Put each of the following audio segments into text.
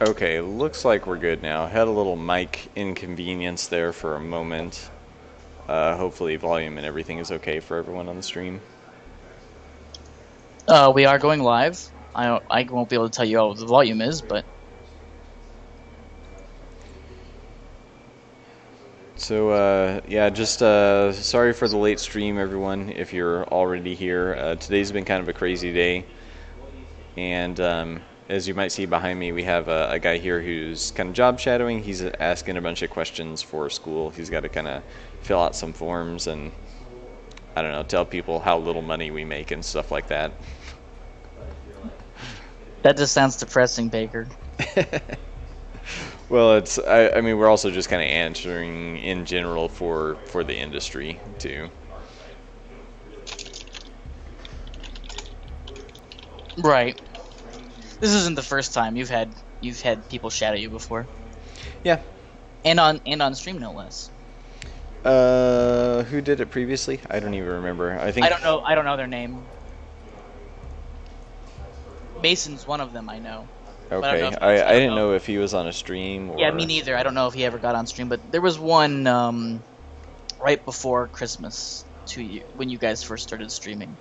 Okay, looks like we're good now. Had a little mic inconvenience there for a moment. Hopefully volume and everything is okay for everyone on the stream. We are going live. I won't be able to tell you how the volume is, but So, yeah, just sorry for the late stream, everyone, if you're already here. Today's been kind of a crazy day. And as you might see behind me, we have a guy here who's kind of job shadowing. He's asking a bunch of questions for school. He's got to kind of fill out some forms and, I don't know, tell people how little money we make and stuff like that. that just sounds depressing, Baker. Well, I mean, we're also just kind of answering in general for the industry too. Right. This isn't the first time you've had people shadow you before, Yeah. and on stream no less. Who did it previously? I don't even remember. I think I don't know their name. Mason's one of them, I know. Okay, I didn't know if he was on a stream or... Yeah, me neither. I don't know if he ever got on stream, but there was one right before Christmas when you guys first started streaming.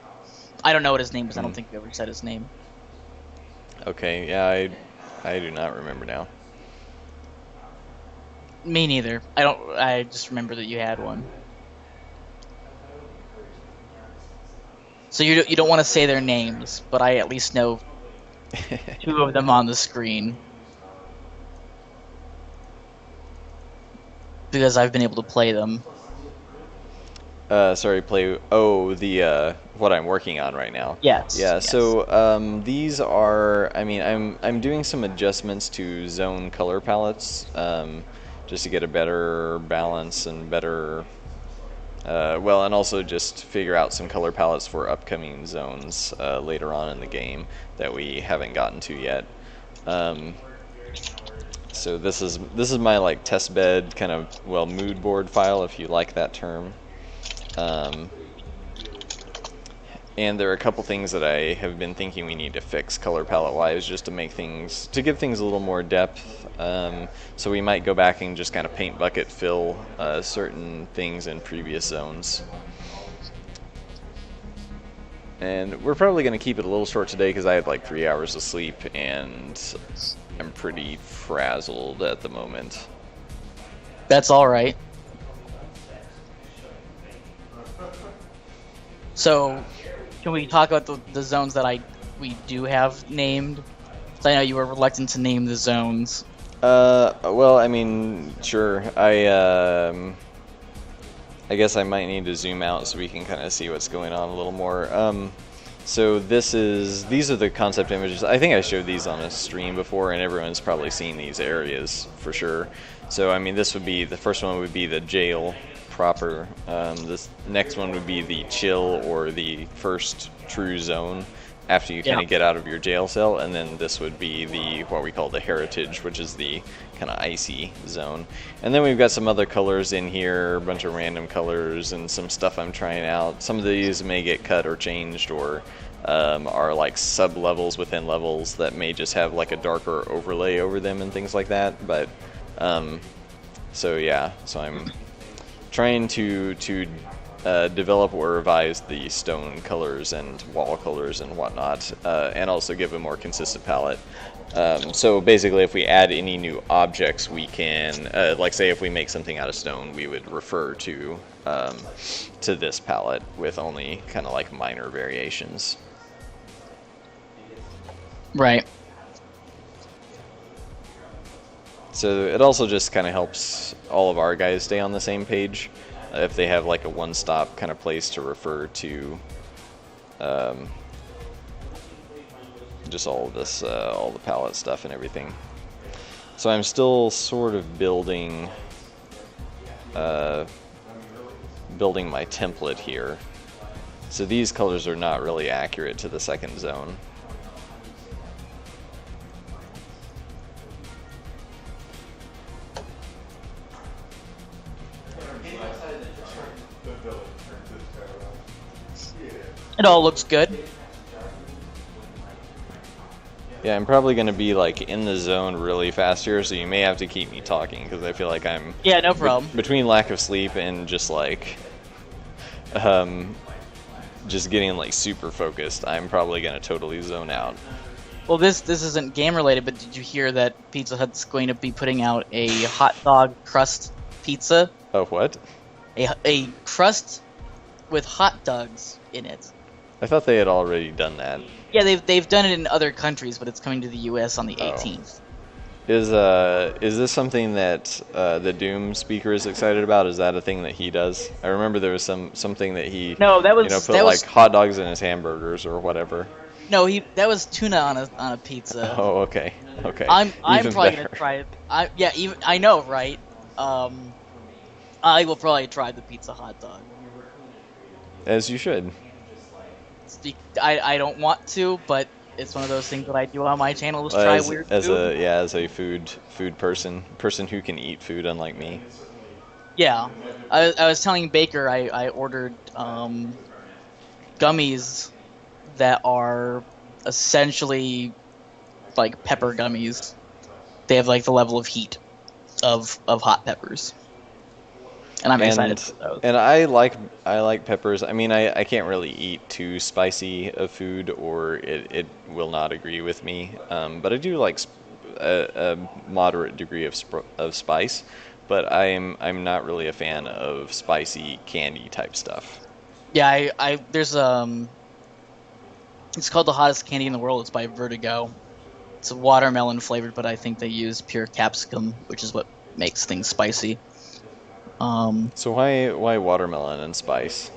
I don't know what his name was. I don't think you ever said his name. Okay, yeah, I do not remember now. Me neither. I just remember that you had one. So you don't want to say their names, but I at least know two of them on the screen because I've been able to play them. Sorry, play... Oh, the, what I'm working on right now. Yes. Yeah, yes. so, these are... I mean, I'm doing some adjustments to zone color palettes, just to get a better balance and better... well, and also just figure out some color palettes for upcoming zones, later on in the game that we haven't gotten to yet. So this is my, like, test bed kind of, well, mood board file, if you like that term. And there are a couple things that I have been thinking we need to fix color palette wise, just to make things, to give things a little more depth. So we might go back and just kind of paint bucket fill certain things in previous zones. And we're probably going to keep it a little short today because I had like 3 hours of sleep and I'm pretty frazzled at the moment. That's all right. So, can we talk about the zones that we do have named? I know you were reluctant to name the zones. Well, I mean, sure. I guess I might need to zoom out so we can kind of see what's going on a little more. So these are the concept images. I think I showed these on a stream before, and everyone's probably seen these areas for sure. So, I mean, this would be, the first one would be the jail proper. This next one would be the chill, or the first true zone after you kind of get out of your jail cell, and then this would be the what we call the heritage, which is the kind of icy zone. And then we've got some other colors in here, a bunch of random colors and some stuff I'm trying out. Some of these may get cut or changed, or are like sub levels within levels that may just have like a darker overlay over them and things like that. But so yeah, so I'm trying to develop or revise the stone colors and wall colors and whatnot, and also give a more consistent palette. So basically, if we add any new objects, we can, like say if we make something out of stone, we would refer to this palette with only kind of like minor variations. Right. So it also just kind of helps all of our guys stay on the same page. If they have like a one-stop kind of place to refer to just all of this, all the palette stuff and everything. So I'm still sort of building my template here. So these colors are not really accurate to the second zone. It all looks good. Yeah, I'm probably gonna be like in the zone really fast here, so you may have to keep me talking because I feel like I'm Yeah, no problem. between lack of sleep and just like um just getting like super focused. I'm probably gonna totally zone out. Well, this isn't game related, but did you hear that Pizza Hut's going to be putting out a hot dog crust pizza? Oh, what? A crust with hot dogs in it. I thought they had already done that. Yeah, they've done it in other countries, but it's coming to the U.S. on the 18th. Is this something that the Doom speaker is excited about? Is that a thing that he does? I remember there was something that he No, that was put that like was hot dogs in his hamburgers or whatever. no, that was tuna on a pizza. Oh, okay, okay. I'm Even probably better. gonna try it. I know, right? I will probably try the pizza hot dog. As you should. I don't want to, but it's one of those things that I do on my channel is try weird food. As a food person who can eat food, unlike me. Yeah, I was telling Baker I ordered gummies that are essentially like pepper gummies. They have like the level of heat of hot peppers. And I'm excited for those. And I like peppers. I mean, I can't really eat too spicy of food, or it will not agree with me. But I do like a moderate degree of spice. But I'm not really a fan of spicy candy type stuff. Yeah, there's it's called the hottest candy in the world. It's by Vertigo. It's watermelon flavored, but I think they use pure capsicum, which is what makes things spicy. So why watermelon and spice?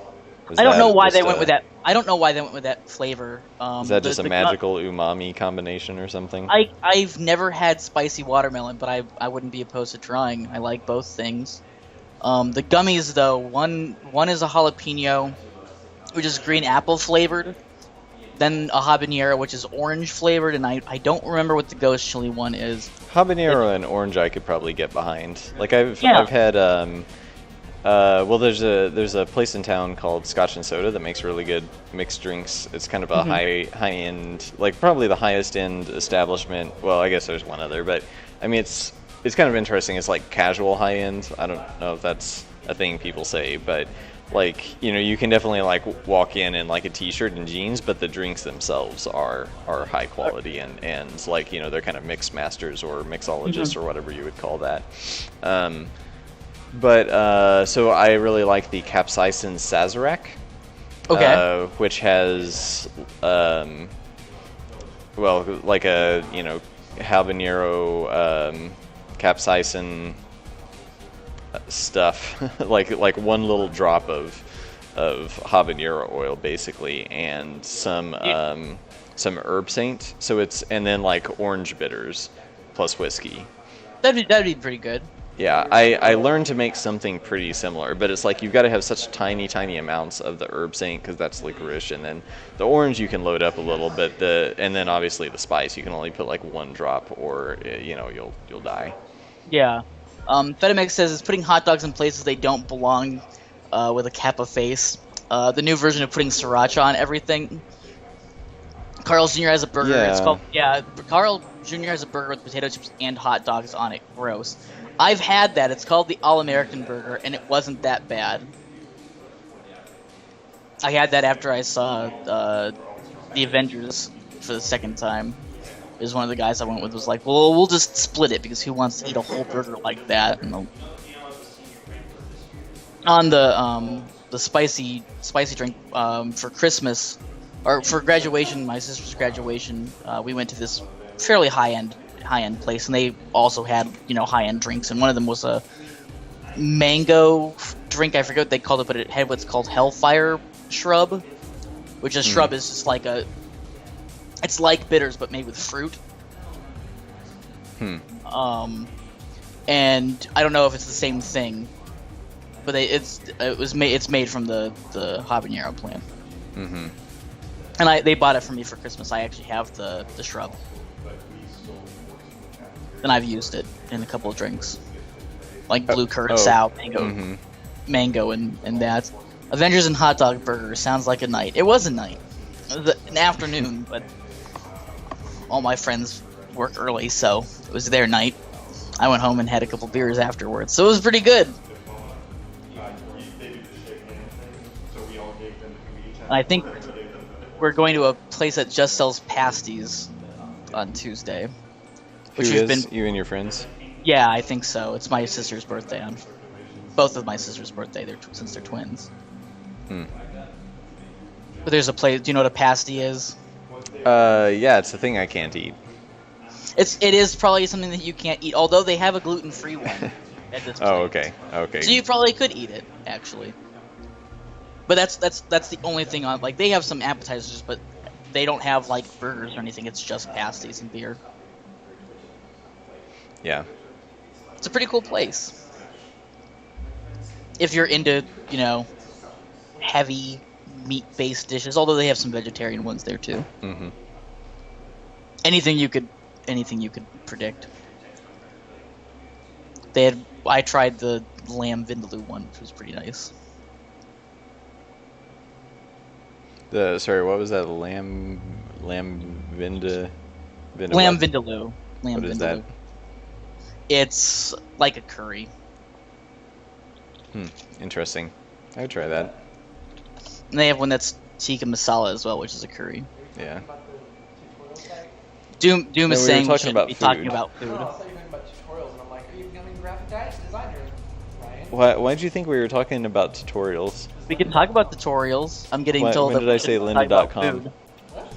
I don't know why they went with that. I don't know why they went with that flavor. Is that just a magical umami combination or something? I've never had spicy watermelon, but I wouldn't be opposed to trying. I like both things. The gummies though, one is a jalapeno, which is green apple flavored. Then a habanero, which is orange flavored, and I don't remember what the ghost chili one is. Habanero and orange I could probably get behind. Like I've had well there's a place in town called Scotch and Soda that makes really good mixed drinks. It's kind of a high end, like probably the highest end establishment. Well, I guess there's one other, but I mean it's kind of interesting. It's like casual high end. I don't know if that's a thing people say, but like, you know, you can definitely like walk in like a t-shirt and jeans, but the drinks themselves are high quality and like, you know, they're kind of mix masters or mixologists or whatever you would call that. So I really like the Capsaicin Sazerac, which has well, like a, you know, habanero capsaicin stuff, like one little drop of habanero oil basically, and some herb saint. So and then like orange bitters plus whiskey. That'd be pretty good. Yeah, I learned to make something pretty similar, but it's like you've got to have such tiny amounts of the herb saint because that's licorice, and then the orange you can load up a little bit. And then obviously the spice you can only put like one drop, or you know you'll die. Yeah. Fedimex says it's putting hot dogs in places they don't belong with a Kappa face. The new version of putting sriracha on everything. Carl's Jr. has a burger. Yeah. It's called, Carl Jr. has a burger with potato chips and hot dogs on it. Gross. I've had that. It's called the All-American Burger, and it wasn't that bad. I had that after I saw the Avengers for the second time. Is one of the guys I went with was like, well, we'll just split it because who wants to eat a whole burger like that? And on the spicy drink for Christmas or for graduation, my sister's graduation, we went to this fairly high end place, and they also had, you know, high end drinks, and one of them was a mango drink. I forget what they called it, but it had what's called Hellfire Shrub, which is shrub is just like it's like bitters, but made with fruit. And I don't know if it's the same thing, but it's made from the habanero plant. Mm-hmm. And they bought it for me for Christmas. I actually have the shrub, and I've used it in a couple of drinks, like blue curacao, mango, and that. Avengers and hot dog burger sounds like a night. It was a night. It was an afternoon, but all my friends work early, so it was their night. I went home and had a couple beers afterwards, so it was pretty good. I think we're going to a place that just sells pasties on Tuesday. Who is? You and your friends? Yeah, I think so. It's my sister's birthday. On both of my sister's birthday. Since they're twins. Hmm. But there's a place. Do you know what a pasty is? Yeah, it's a thing I can't eat. It is probably something that you can't eat. Although they have a gluten-free one at this point. Oh, okay. Okay. So you probably could eat it, actually. But that's the only thing on. Like, they have some appetizers, but they don't have like burgers or anything. It's just pasties and beer. Yeah. It's a pretty cool place. If you're into, heavy meat-based dishes, although they have some vegetarian ones there too. Mm-hmm. Anything you could predict. I tried the lamb vindaloo one, which was pretty nice. Sorry, what was that? Lamb vindaloo. Lamb vindaloo. What is that? It's like a curry. Interesting. I would try that. And they have one that's tikka masala as well, which is a curry. Yeah. Doom is were saying we talking shouldn't about be food. talking about food. No, I thought you were talking about tutorials, and I'm like, are you becoming a graphic designer, Ryan? Why did you think we were talking about tutorials? We can talk about tutorials. I'm getting told When that did I we say shouldn't talk about lynda.com? food. What?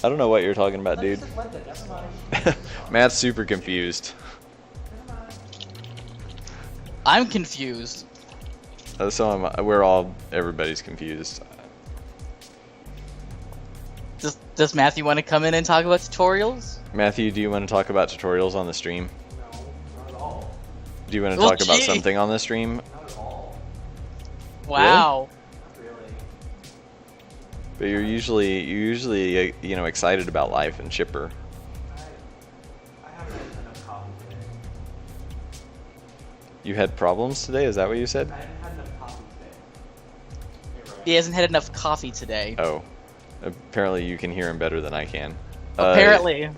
I don't know what you're talking about, dude. This is Linda, that's fine. Matt's super confused. I'm confused. So everybody's confused. Does Matthew want to come in and talk about tutorials? Matthew, do you want to talk about tutorials on the stream? No, not at all. Do you want to Well, talk about gee. something on the stream? Not at all. Wow. Not really. But you're usually excited about life and chipper. I haven't had enough coffee today. You had problems today? Is that what you said? I haven't had enough coffee today. You're right. He hasn't had enough coffee today. Oh. Apparently you can hear him better than I can. Apparently.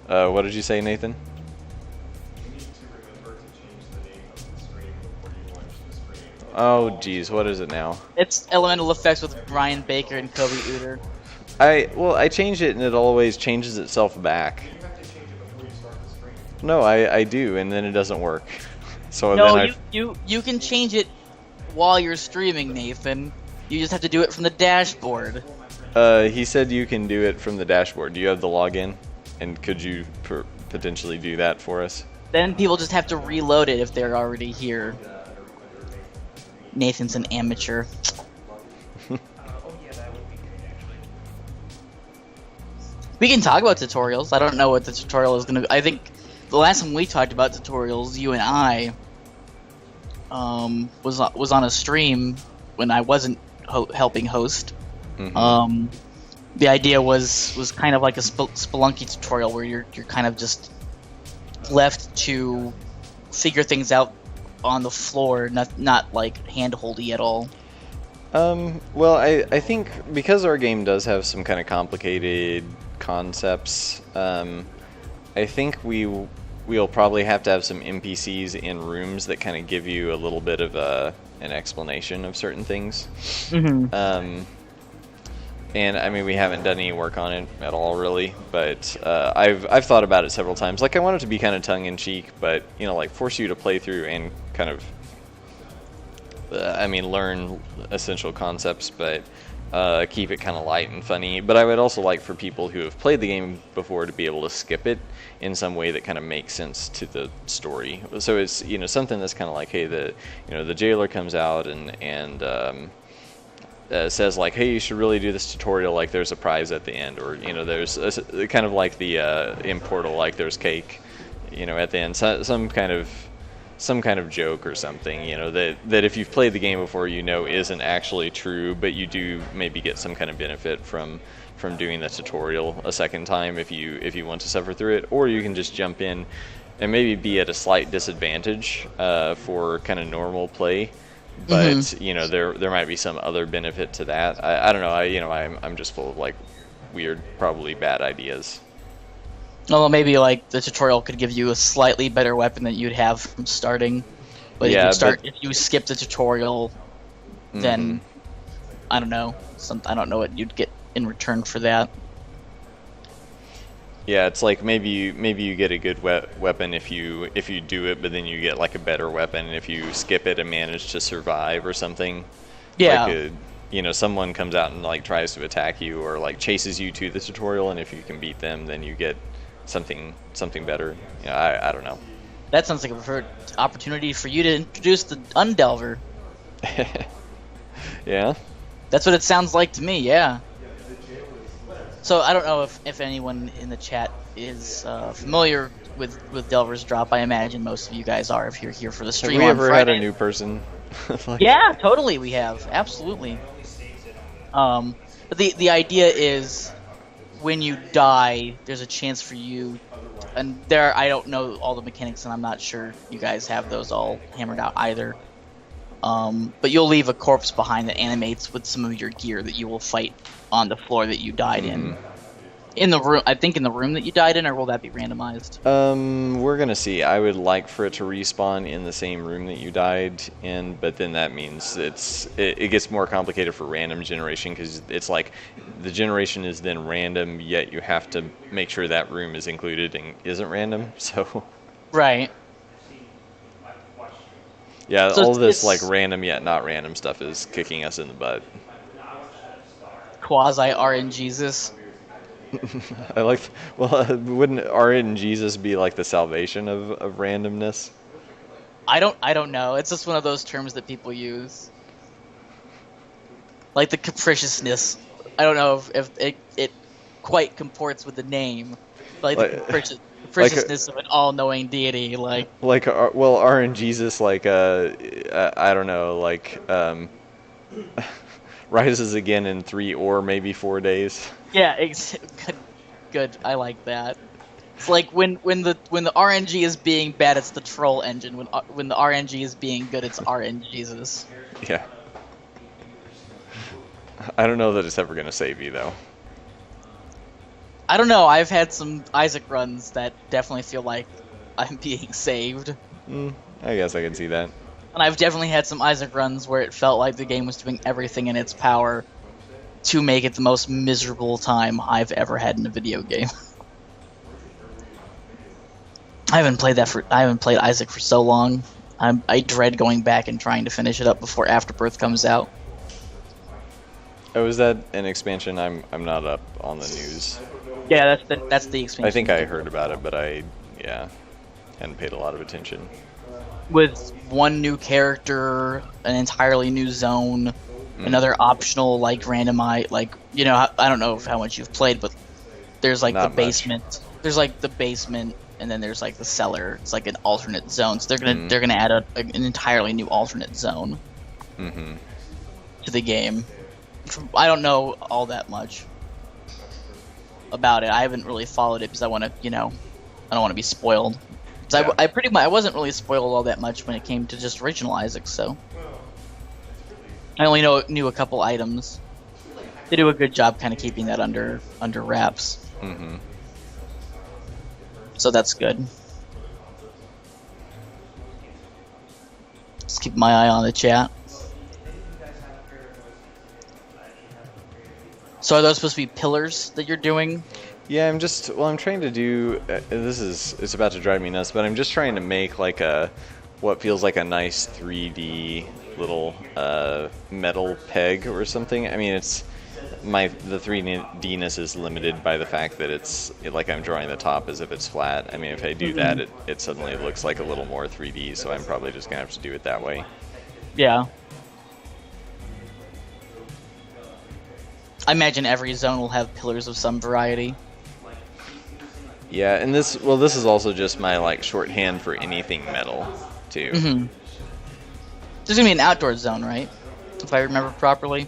What did you say, Nathan? You need to remember to change the name of the stream before you launch the stream. Oh, geez, what is it now? It's Elemental Effects with Brian Baker and Kobe Uter. I changed it and it always changes itself back. You have to change it before you start the stream. No, I do, and then it doesn't work. So No, then you can change it while you're streaming, Nathan. You just have to do it from the dashboard. he said you can do it from the dashboard. Do you have the login? And could you potentially do that for us? Then people just have to reload it if they're already here. Nathan's an amateur. Oh yeah, that would be great actually. We can talk about tutorials. I don't know what the tutorial is going to be. I think the last time we talked about tutorials, you and I, was on a stream when I wasn't helping host. Mhm. The idea was kind of like a Spelunky tutorial where you're kind of just left to figure things out on the floor, not like hand-holdy at all. Well, I think because our game does have some kind of complicated concepts, I think we'll probably have to have some NPCs in rooms that kind of give you a little bit of an explanation of certain things. Mm-hmm. And I mean, we haven't done any work on it at all, really. But I've thought about it several times. Like, I want it to be kind of tongue-in-cheek, but like force you to play through and kind of, learn essential concepts, but keep it kind of light and funny. But I would also like for people who have played the game before to be able to skip it in some way that kind of makes sense to the story. So it's something that's kind of like, hey, the jailer comes out and says like, hey, you should really do this tutorial, like there's a prize at the end, or there's kind of like the in Portal, like there's cake at the end, some kind of joke or something that if you've played the game before isn't actually true, but you do maybe get some kind of benefit from doing the tutorial a second time if you want to suffer through it. Or you can just jump in and maybe be at a slight disadvantage for kind of normal play, but there might be some other benefit to that. I don't know. I'm just full of like weird, probably bad ideas. Well, maybe like the tutorial could give you a slightly better weapon than you'd have from starting. But Yeah, if you skip the tutorial, then I don't know. I don't know what you'd get in return for that. Yeah, it's like maybe you get a good weapon if you do it, but then you get like a better weapon if you skip it and manage to survive or something. Yeah. Like someone comes out and like tries to attack you or like chases you to the tutorial, and if you can beat them, then you get something better. I don't know. That sounds like a preferred opportunity for you to introduce the Undelver. Yeah. That's what it sounds like to me, yeah. So I don't know if anyone in the chat is familiar with Delver's Drop. I imagine most of you guys are if you're here for the Have stream we on ever Friday. had a new person? Like, Yeah, totally we have. Absolutely. But the idea is when you die, there's a chance for you, and I don't know all the mechanics, and I'm not sure you guys have those all hammered out either. But you'll leave a corpse behind that animates with some of your gear that you will fight on the floor that you died in. In the room, I think in the room that you died in, or will that be randomized? We're gonna see. I would like for it to respawn in the same room that you died in, but then that means it gets more complicated for random generation, because it's like the generation is then random, yet you have to make sure that room is included and isn't random. So Right. yeah, So all this it's like random yet not random stuff is kicking us in the butt. Quasi RNGesus. I like. Well, wouldn't RNGesus be like the salvation of randomness? I don't know. It's just one of those terms that people use. Like the capriciousness. I don't know if it quite comports with the name. Like the capriciousness of an all-knowing deity. Like RNGesus, like I don't know, like rises again in 3 or maybe 4 days. yeah, good. I like that. It's like when the RNG is being bad, it's the troll engine. When the RNG is being good, it's RNGesus. Yeah. I don't know that it's ever gonna save you though. I don't know. I've had some Isaac runs that definitely feel like I'm being saved. I guess I can see that. And I've definitely had some Isaac runs where it felt like the game was doing everything in its power to make it the most miserable time I've ever had in a video game. I haven't played Isaac for so long. I dread going back and trying to finish it up before Afterbirth comes out. Oh, is that an expansion? I'm not up on the news. Yeah, that's the expansion. I think I heard about it, but I hadn't paid a lot of attention. With one new character, an entirely new zone, another optional like randomized, like I don't know how much you've played, but there's like Not the basement. There's like the basement, and then there's like the cellar. It's like an alternate zone. So they're gonna add an entirely new alternate zone to the game. I don't know all that much about it. I haven't really followed it because I want to, I don't want to be spoiled. Yeah. I wasn't really spoiled all that much when it came to just original Isaac, so I only knew a couple items. They do a good job kind of keeping that under wraps. So that's good. Just keep my eye on the chat. So are those supposed to be pillars that you're doing? Yeah, I'm trying to do, it's about to drive me nuts, but I'm just trying to make like what feels like a nice 3D little metal peg or something. I mean, the 3D-ness is limited by the fact that like I'm drawing the top as if it's flat. I mean, if I do that, it suddenly looks like a little more 3D, so I'm probably just gonna have to do it that way. Yeah. I imagine every zone will have pillars of some variety. Yeah, and this is also just my like shorthand for anything metal, too. There's gonna be an outdoor zone, right? If I remember properly.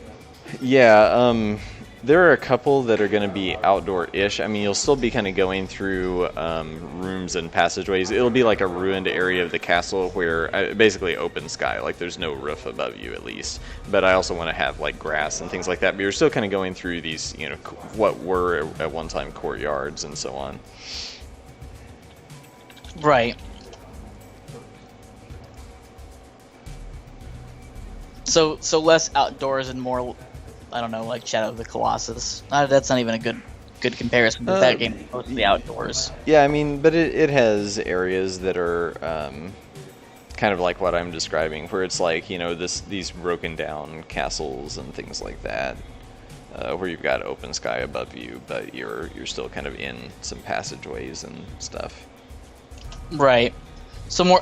Yeah, there are a couple that are going to be outdoor-ish. I mean, you'll still be kind of going through rooms and passageways. It'll be like a ruined area of the castle where basically open sky, like there's no roof above you at least. But I also want to have like grass and things like that. But you're still kind of going through these, what were at one time courtyards and so on. Right. So less outdoors and more, I don't know, like Shadow of the Colossus. That's not even a good comparison. But that game is mostly outdoors. Yeah, I mean, but it has areas that are kind of like what I'm describing, where it's like, you know, these broken down castles and things like that, where you've got open sky above you, but you're still kind of in some passageways and stuff. Right. So more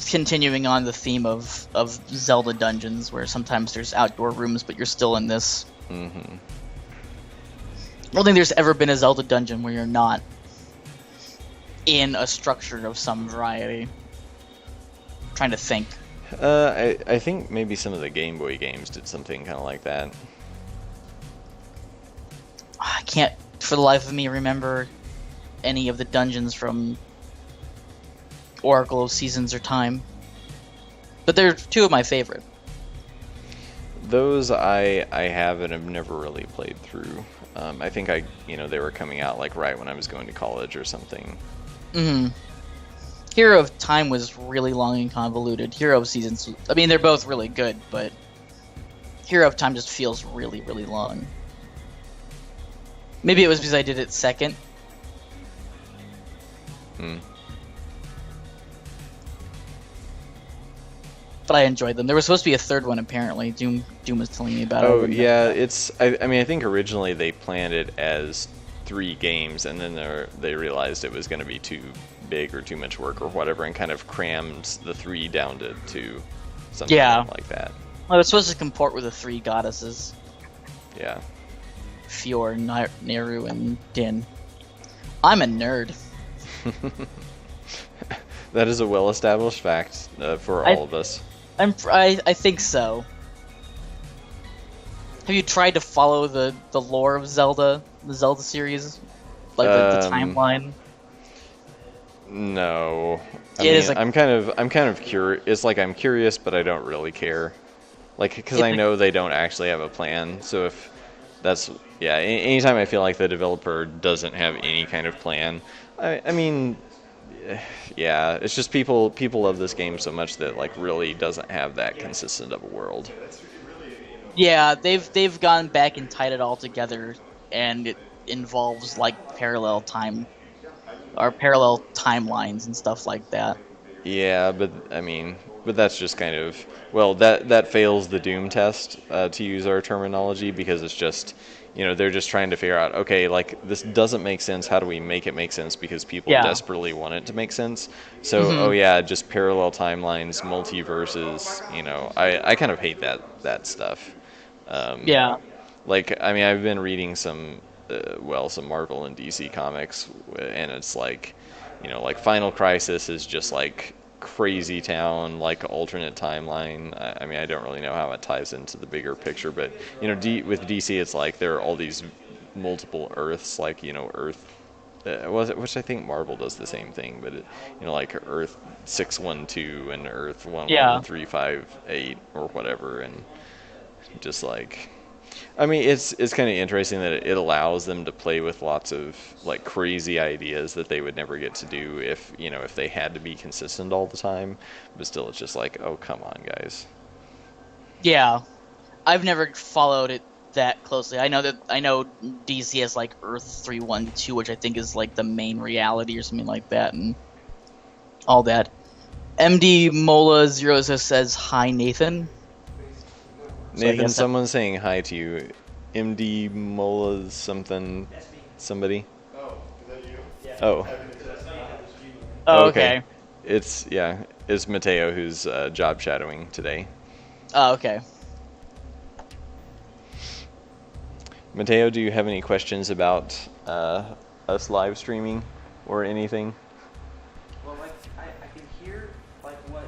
continuing on the theme of Zelda dungeons, where sometimes there's outdoor rooms, but you're still in this. Mm-hmm. I don't think there's ever been a Zelda dungeon where you're not in a structure of some variety. I'm trying to think. I think maybe some of the Game Boy games did something kind of like that. I can't, for the life of me, remember any of the dungeons from Oracle of Seasons or Time. But they're two of my favorite. Those I have and have never really played through. I think they were coming out like right when I was going to college or something. Mm-hmm. Hero of Time was really long and convoluted. Hero of Seasons, I mean, they're both really good, but Hero of Time just feels really, really long. Maybe it was because I did it second. But I enjoyed them. There was supposed to be a third one, apparently. Doom was telling me about it. Oh, yeah, I mean, I think originally they planned it as 3 games, and then they realized it was going to be too big or too much work or whatever, and kind of crammed the 3 down to 2. Something like that. Well, it was supposed to comport with the 3 goddesses. Yeah. Fior, Neru, and Din. I'm a nerd. That is a well-established fact for all of us. I think so. Have you tried to follow the lore of Zelda, the Zelda series, like the timeline? No, I'm kind of curious. It's like I'm curious, but I don't really care. Like, because I know they don't actually have a plan. So if that's anytime I feel like the developer doesn't have any kind of plan, I mean. Yeah, it's just people love this game so much that like really doesn't have that consistent of a world. Yeah, they've gone back and tied it all together, and it involves like parallel timelines and stuff like that. Yeah, but I mean, that's just kind of that fails the Doom test, to use our terminology, because it's just. They're just trying to figure out, okay, like, this doesn't make sense. How do we make it make sense? Because people desperately want it to make sense. So, just parallel timelines, multiverses, I kind of hate that stuff. Like, I mean, I've been reading some Marvel and DC comics, and it's like, like Final Crisis is just like crazy town, like alternate timeline. I mean, I don't really know how it ties into the bigger picture, but with DC, it's like there are all these multiple Earths, like Earth, which I think Marvel does the same thing, but like Earth 612 and Earth 11358 or whatever, and just like. I mean, it's kind of interesting that it allows them to play with lots of like crazy ideas that they would never get to do if they had to be consistent all the time. But still, it's just like, oh, come on, guys. Yeah, I've never followed it that closely. I know DC has like Earth 312, which I think is like the main reality or something like that, and all that. MD Mola 00 says hi, Nathan. Nathan, someone's saying hi to you. MD Mola somebody. Oh, is that you? Yeah. Oh. Oh, okay. It's Mateo who's job shadowing today. Oh, okay. Mateo, do you have any questions about us live streaming or anything? Well, like, I can hear, like, what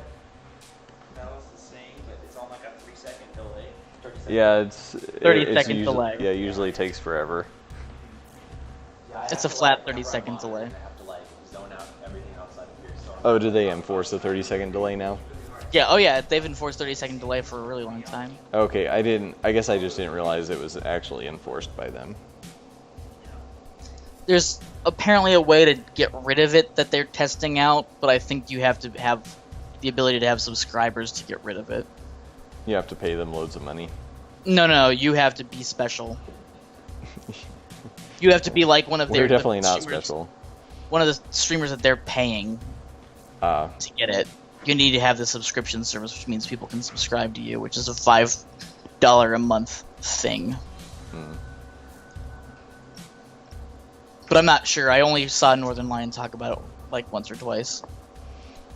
Dallas is saying, but it's on, like, a 3-second delay. 30 second. Yeah, it's 30-second delay. Yeah, usually takes forever. Yeah, It's a flat 30-second delay. I have to, like, zone out everything outside of here, so... Oh, do they enforce the 30-second delay now? Yeah, oh yeah, they've enforced 30-second delay for a really long time. Okay, I guess I just didn't realize it was actually enforced by them. There's apparently a way to get rid of it that they're testing out, but I think you have to have the ability to have subscribers to get rid of it. You have to pay them loads of money. No, you have to be special. You have to be like one of their. We're definitely not streamers- special. One of the streamers that they're paying to get it. You need to have the subscription service, which means people can subscribe to you, which is a $5 a month thing. Hmm. But I'm not sure. I only saw Northern Lion talk about it like once or twice.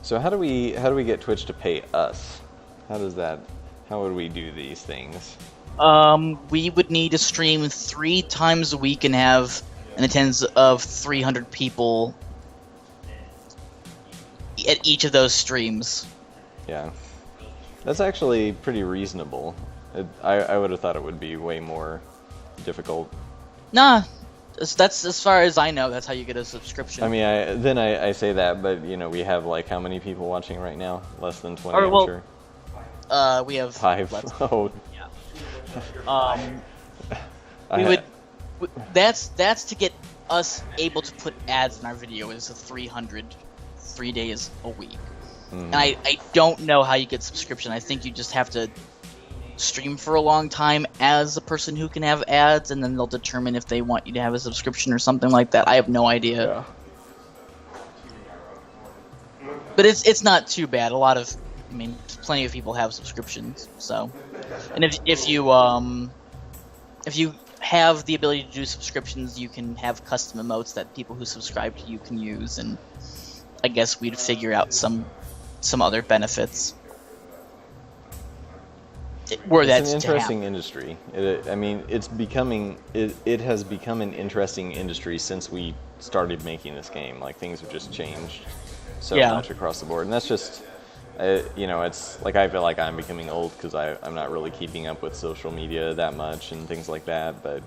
So how do we get Twitch to pay us? How would we do these things? We would need to stream 3 times a week and have an attendance of 300 people at each of those streams. Yeah, that's actually pretty reasonable. I would have thought it would be way more difficult. Nah, that's as far as I know. That's how you get a subscription. I mean, I say that, but you know, we have like how many people watching right now? Less than 20, Or, well, I'm sure. We have 5. less- Oh, we would. That's to get us able to put ads in our video is a 300, 3 days a week. Mhm. And I don't know how you get subscription. I think you just have to stream for a long time as a person who can have ads, and then they'll determine if they want you to have a subscription or something like that. I have no idea. But it's not too bad. Plenty of people have subscriptions. So, and if you have the ability to do subscriptions, you can have custom emotes that people who subscribe to you can use, and I guess we'd figure out some other benefits. Were It's that's an to happen. interesting industry. It has become an interesting industry since we started making this game. Like, things have just changed so Yeah. much across the board, and that's just, it's like I feel like I'm becoming old because I'm not really keeping up with social media that much and things like that. But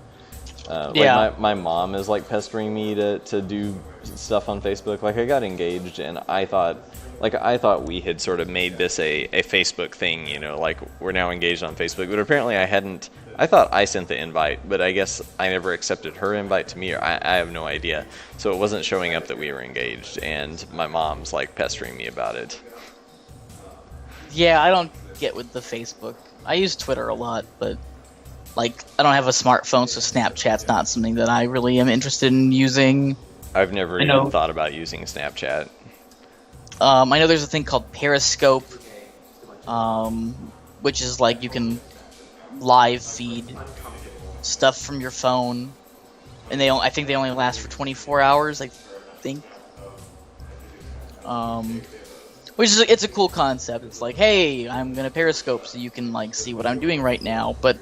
Yeah. like my mom is like pestering me to do stuff on Facebook. Like, I got engaged, and I thought we had sort of made this a Facebook thing, like we're now engaged on Facebook. But apparently I hadn't. I thought I sent the invite, but I guess I never accepted her invite to me, or I have no idea. So it wasn't showing up that we were engaged, and my mom's like pestering me about it. Yeah, I don't get with the Facebook. I use Twitter a lot, but like I don't have a smartphone, so Snapchat's not something that I really am interested in using. I've never I know. even thought about using Snapchat. I know there's a thing called Periscope, which is like you can live feed stuff from your phone, and I think they only last for 24 hours. I think, which is it's a cool concept. It's like, hey, I'm gonna Periscope so you can like see what I'm doing right now, but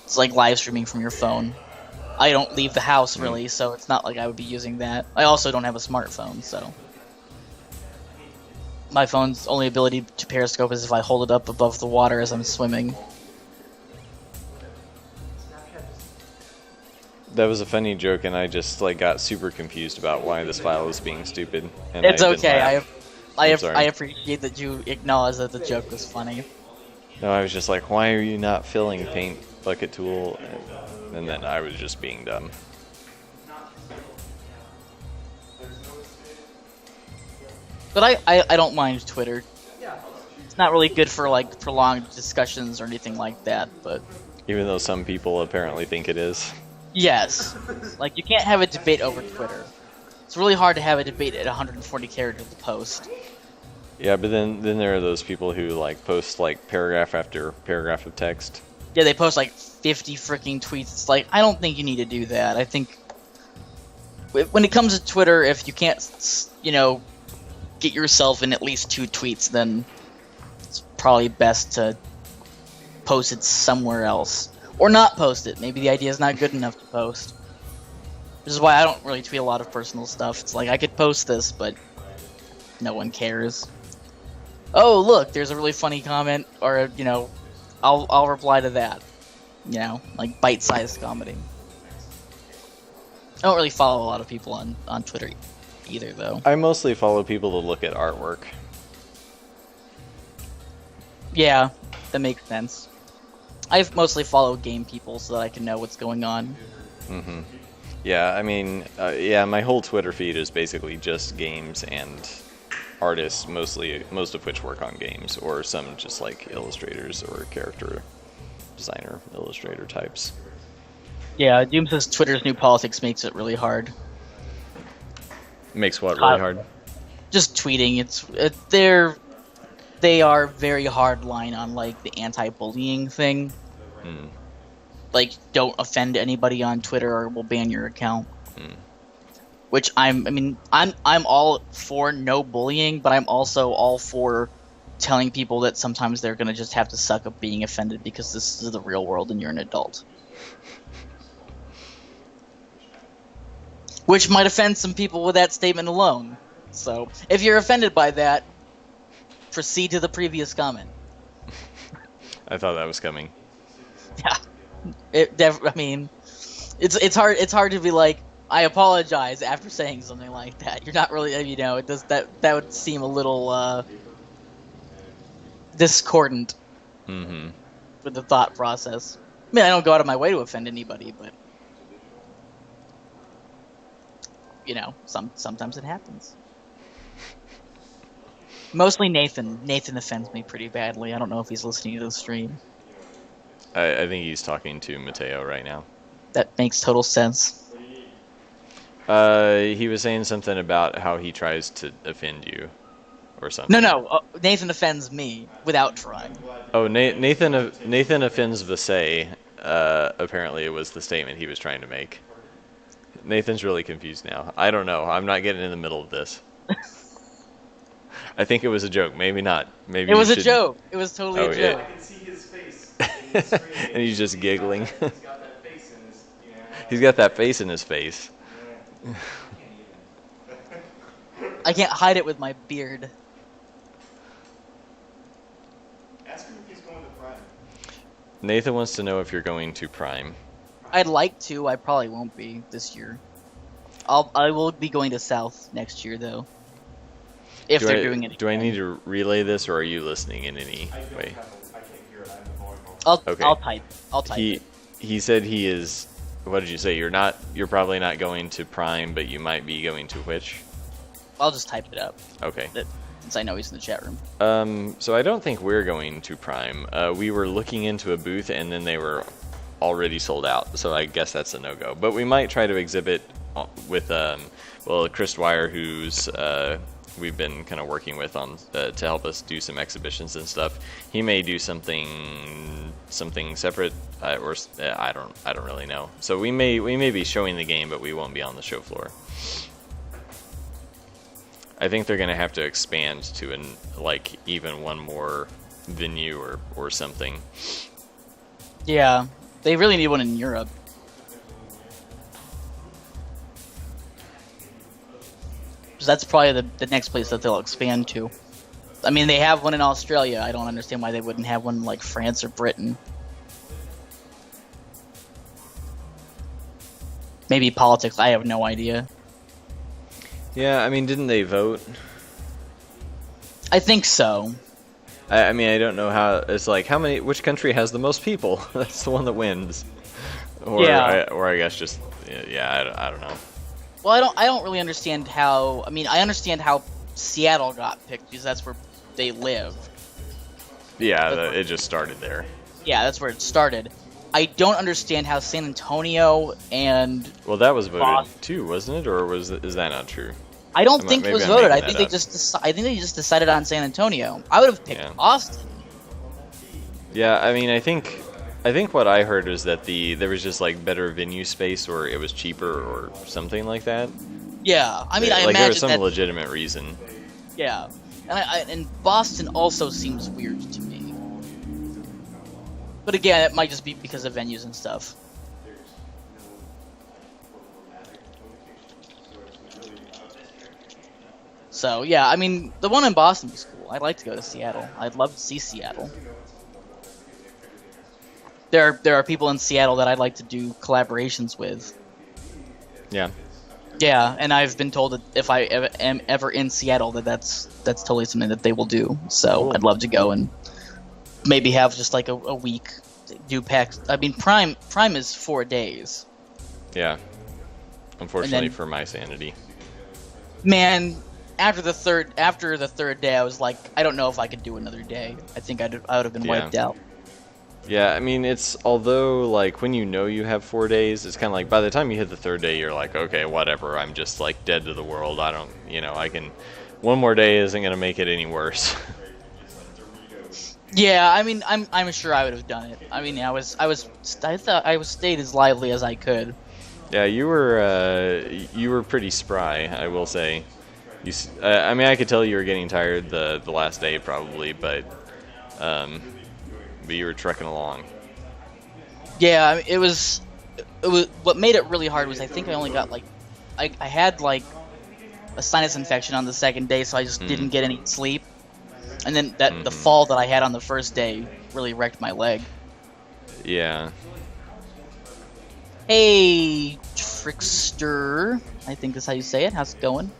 it's like live streaming from your phone. I don't leave the house really, so it's not like I would be using that. I also don't have a smartphone, so. My phone's only ability to Periscope is if I hold it up above the water as I'm swimming. That was a funny joke, and I just like got super confused about why this file was being stupid. And It's I didn't okay. laugh. I'm sorry. I appreciate that you acknowledge that the joke was funny. No, I was just like, why are you not filling paint bucket tool? And then I was just being dumb. But I don't mind Twitter. It's not really good for like prolonged discussions or anything like that, but Even though some people apparently think it is. yes. Like you can't have a debate over Twitter. It's really hard to have a debate at 140 characters to post. Yeah, but then there are those people who like post like paragraph after paragraph of text. Yeah, they post like 50 freaking tweets. It's like, I don't think you need to do that. I think when it comes to Twitter, if you can't, get yourself in at least 2 tweets, then it's probably best to post it somewhere else. Or not post it. Maybe the idea is not good enough to post. This is why I don't really tweet a lot of personal stuff. It's like, I could post this, but no one cares. Oh, look, there's a really funny comment, or, I'll reply to that. Like bite-sized comedy. I don't really follow a lot of people on Twitter either, though. I mostly follow people to look at artwork. Yeah, that makes sense. I mostly follow game people so that I can know what's going on. Yeah, Yeah, I mean, yeah, my whole Twitter feed is basically just games and artists, most of which work on games, or some just like illustrators or character designer, illustrator types. Yeah, Doom says Twitter's new politics makes it really hard. Makes what really hard? Just tweeting. They are very hard line on like the anti-bullying thing. Mm. Like, don't offend anybody on Twitter or we'll ban your account. Mm. Which I'm all for no bullying, but I'm also all for telling people that sometimes they're gonna just have to suck up being offended because this is the real world and you're an adult. Which might offend some people with that statement alone. So, if you're offended by that, proceed to the previous comment. I thought that was coming. Yeah, it's hard to be like, I apologize after saying something like that. You're not really, it does that would seem a little discordant Mm-hmm. with the thought process. I mean, I don't go out of my way to offend anybody, but sometimes it happens. Mostly Nathan. Nathan offends me pretty badly. I don't know if he's listening to the stream. I think he's talking to Mateo right now. That makes total sense. He was saying something about how he tries to offend you, or something. No. Nathan offends me without trying. Oh, Nathan offends Visay. Apparently, it was the statement he was trying to make. Nathan's really confused now. I don't know. I'm not getting in the middle of this. I think it was a joke. Maybe not. Maybe It was a joke. It was totally a Oh, joke. yeah. I can see his face. in the screen. And he's just giggling. He's got that face in his. He's got that face in his face. I can't hide it with my beard. Ask him if he's going to Prime. Nathan wants to know if you're going to Prime. I'd like to. I probably won't be this year. I will be going to South next year though. If they're doing it. Do I need to relay this, or are you listening in any I don't way? I can't hear it. I have the volume on. Okay. I'll type. He said he is. What did you say? You're probably not going to Prime, but you might be going to which? I'll just type it up. Okay. Since I know he's in the chat room. So I don't think we're going to Prime. We were looking into a booth, and then they were already sold out. So I guess that's a no-go. But we might try to exhibit with Chris Dwyer, who's we've been kind of working with on to help us do some exhibitions and stuff. He may do something separate, or I don't really know. So we may be showing the game, but we won't be on the show floor. I think they're gonna have to expand to even one more venue or something. Yeah, they really need one in Europe. So that's probably the next place that they'll expand to. I mean, they have one in Australia. I don't understand why they wouldn't have one in, like, France or Britain. Maybe politics. I have no idea. Yeah, I mean, didn't they vote? I think so. I mean, I don't know how. It's like which country has the most people? That's the one that wins. Or Yeah. I guess just I don't know. Well, I don't really understand how. I mean, I understand how Seattle got picked because that's where they live. Yeah, it just started there. Yeah, that's where it started. I don't understand how San Antonio and Well, that was voted Boston. too, wasn't it? Or is that not true? I don't Am I- think it maybe was I'm voted. I making think that they just decided on San Antonio. I would have picked Yeah. Austin. Yeah, I mean, I think what I heard was that there was just like better venue space, or it was cheaper, or something like that. Yeah, I mean, I like there was imagine some that. legitimate reason. Yeah, and Boston also seems weird to me. But again, it might just be because of venues and stuff. So yeah, I mean, the one in Boston was cool. I'd like to go to Seattle. I'd love to see Seattle. There are people in Seattle that I'd like to do collaborations with. Yeah. Yeah, and I've been told that if I am ever in Seattle, that's totally something that they will do. So Cool. I'd love to go and maybe have just like a week, do PAX. I mean, Prime is 4 days. Yeah. Unfortunately then- for my sanity. Man, after the third day, I was like, I don't know if I could do another day. I think I would have been Yeah. wiped out. Yeah, I mean, it's, although, like, when you know you have 4 days, it's kind of like, by the time you hit the third day, you're like, okay, whatever, I'm just, like, dead to the world, I don't, you know, I can, one more day isn't going to make it any worse. Yeah, I mean, I'm sure I would have done it. I mean, I thought I was stayed as lively as I could. Yeah, you were pretty spry, I will say. I mean, I could tell you were getting tired the last day, probably, but you were trekking along. Yeah, I mean, it was what made it really hard was I think I only got like I had like a sinus infection on the second day, so I just didn't get any sleep. And then the fall that I had on the first day really wrecked my leg. Yeah. Hey, Trickster, I think that's how you say it. How's it going?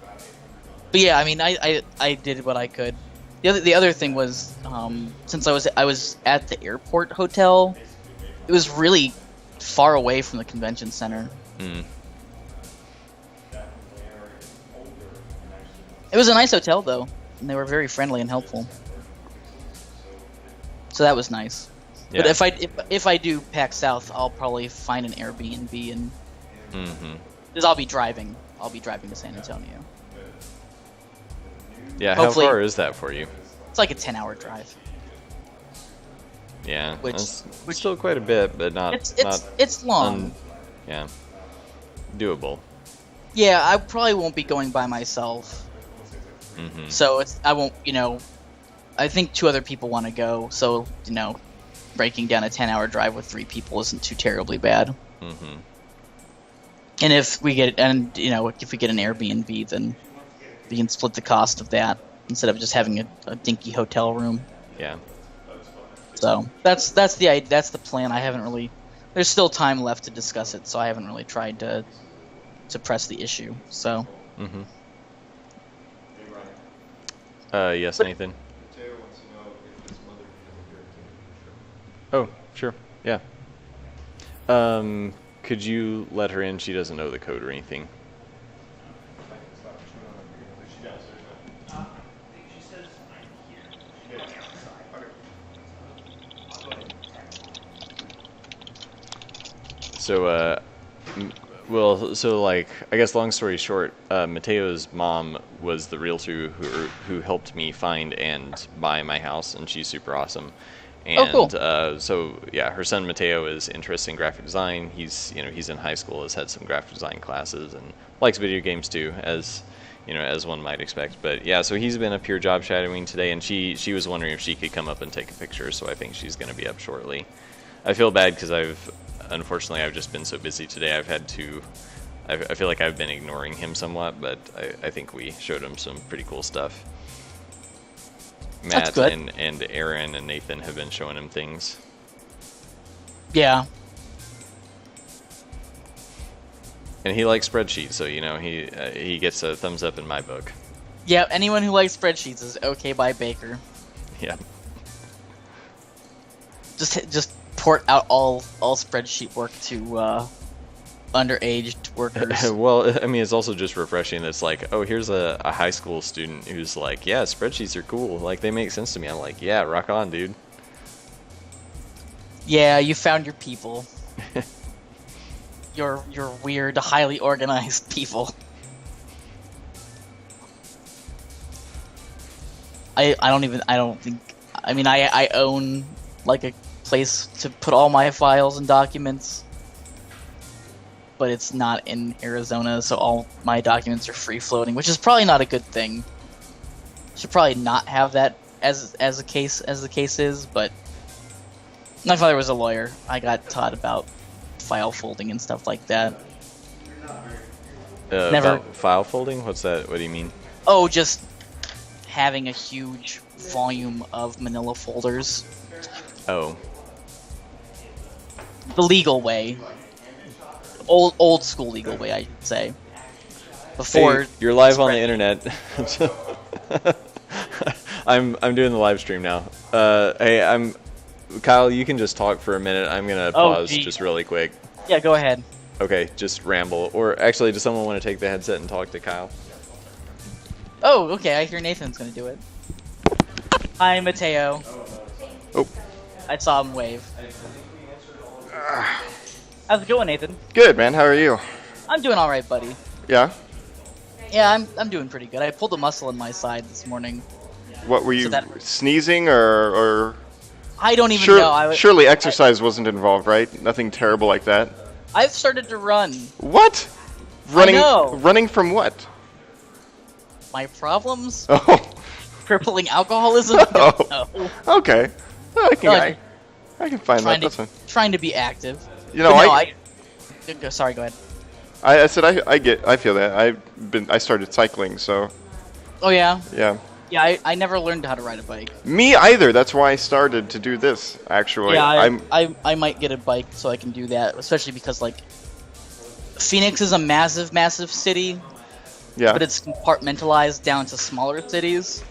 But yeah, I mean, I did what I could. The other thing was, since I was at the airport hotel, it was really far away from the convention center. Mm. It was a nice hotel though, and they were very friendly and helpful. So that was nice. Yeah. But if I do PAX South, I'll probably find an Airbnb and because I'll be driving to San Antonio. Yeah, Hopefully- how far is that for you? It's like a 10-hour drive. Yeah, Which- that's still quite a bit, but not It's long. yeah, doable. Yeah, I probably won't be going by myself. Hmm. So I won't, I think 2 other people want to go, so, breaking down a 10-hour drive with 3 people isn't too terribly bad. Hmm. And if we get an Airbnb, then we can split the cost of that instead of just having a dinky hotel room. Yeah. So that's the plan. I haven't really. There's still time left to discuss it, so I haven't really tried to press the issue. So Hmm. Yes, Nathan. Mateo wants to know if his mother can appear too. Oh, sure. Yeah. Could you let her in? She doesn't know the code or anything. So, like, I guess long story short, Mateo's mom was the realtor who helped me find and buy my house, and she's super awesome. And cool. So yeah, her son Mateo is interested in graphic design. He's in high school, has had some graphic design classes, and likes video games too, as one might expect. But yeah, so he's been up here job shadowing today, and she was wondering if she could come up and take a picture. So I think she's going to be up shortly. I feel bad because unfortunately I've just been so busy today. I feel like I've been ignoring him somewhat, but I think we showed him some pretty cool stuff. That's Matt good. and Aaron and Nathan have been showing him things. yeah, And he likes spreadsheets, so he gets a thumbs up in my book. yeah. Anyone who likes spreadsheets is okay by Baker. Yeah. Just port out all spreadsheet work to underaged workers. Well, I mean, it's also just refreshing. It's like, oh, here's a high school student who's like, yeah, spreadsheets are cool. Like, they make sense to me. I'm like, yeah, rock on, dude. Yeah, you found your people. Your weird, highly organized people. I own like a place to put all my files and documents, but it's not in Arizona, so all my documents are free floating, which is probably not a good thing. Should probably not have that as the case is, but my father was a lawyer. I got taught about file folding and stuff like that. Never- File folding? What's that? What do you mean? Oh, just having a huge volume of manila folders. Oh, The legal way. Old school legal way, I'd say. Before hey, you're live on the spread- internet. I'm doing the live stream now. Hey, Kyle. You can just talk for a minute. I'm gonna Oh, pause geez. just really quick. Yeah, go ahead. Okay, just ramble. Or actually, does someone want to take the headset and talk to Kyle? Oh, okay. I hear Nathan's gonna do it. Hi, Mateo. Oh, I saw him wave. How's it going, Nathan? Good, man. How are you? I'm doing all right, buddy. Yeah. Yeah, I'm doing pretty good. I pulled a muscle in my side this morning. What were you So that- sneezing or? I don't even Sure, know. I, surely exercise wasn't involved, right? Nothing terrible like that. I've started to run. What? Running? know. Running from what? My problems? Oh. Crippling alcoholism? Oh. No. Okay. Well, No, I can find that. trying That's to fine. trying to be active. You know, But no, sorry, go ahead. I said I feel that. I started cycling, so Oh yeah, yeah. yeah. I never learned how to ride a bike. Me either. That's why I started to do this. Actually, Yeah, I might get a bike so I can do that, especially because like Phoenix is a massive city, yeah, but it's compartmentalized down to smaller cities.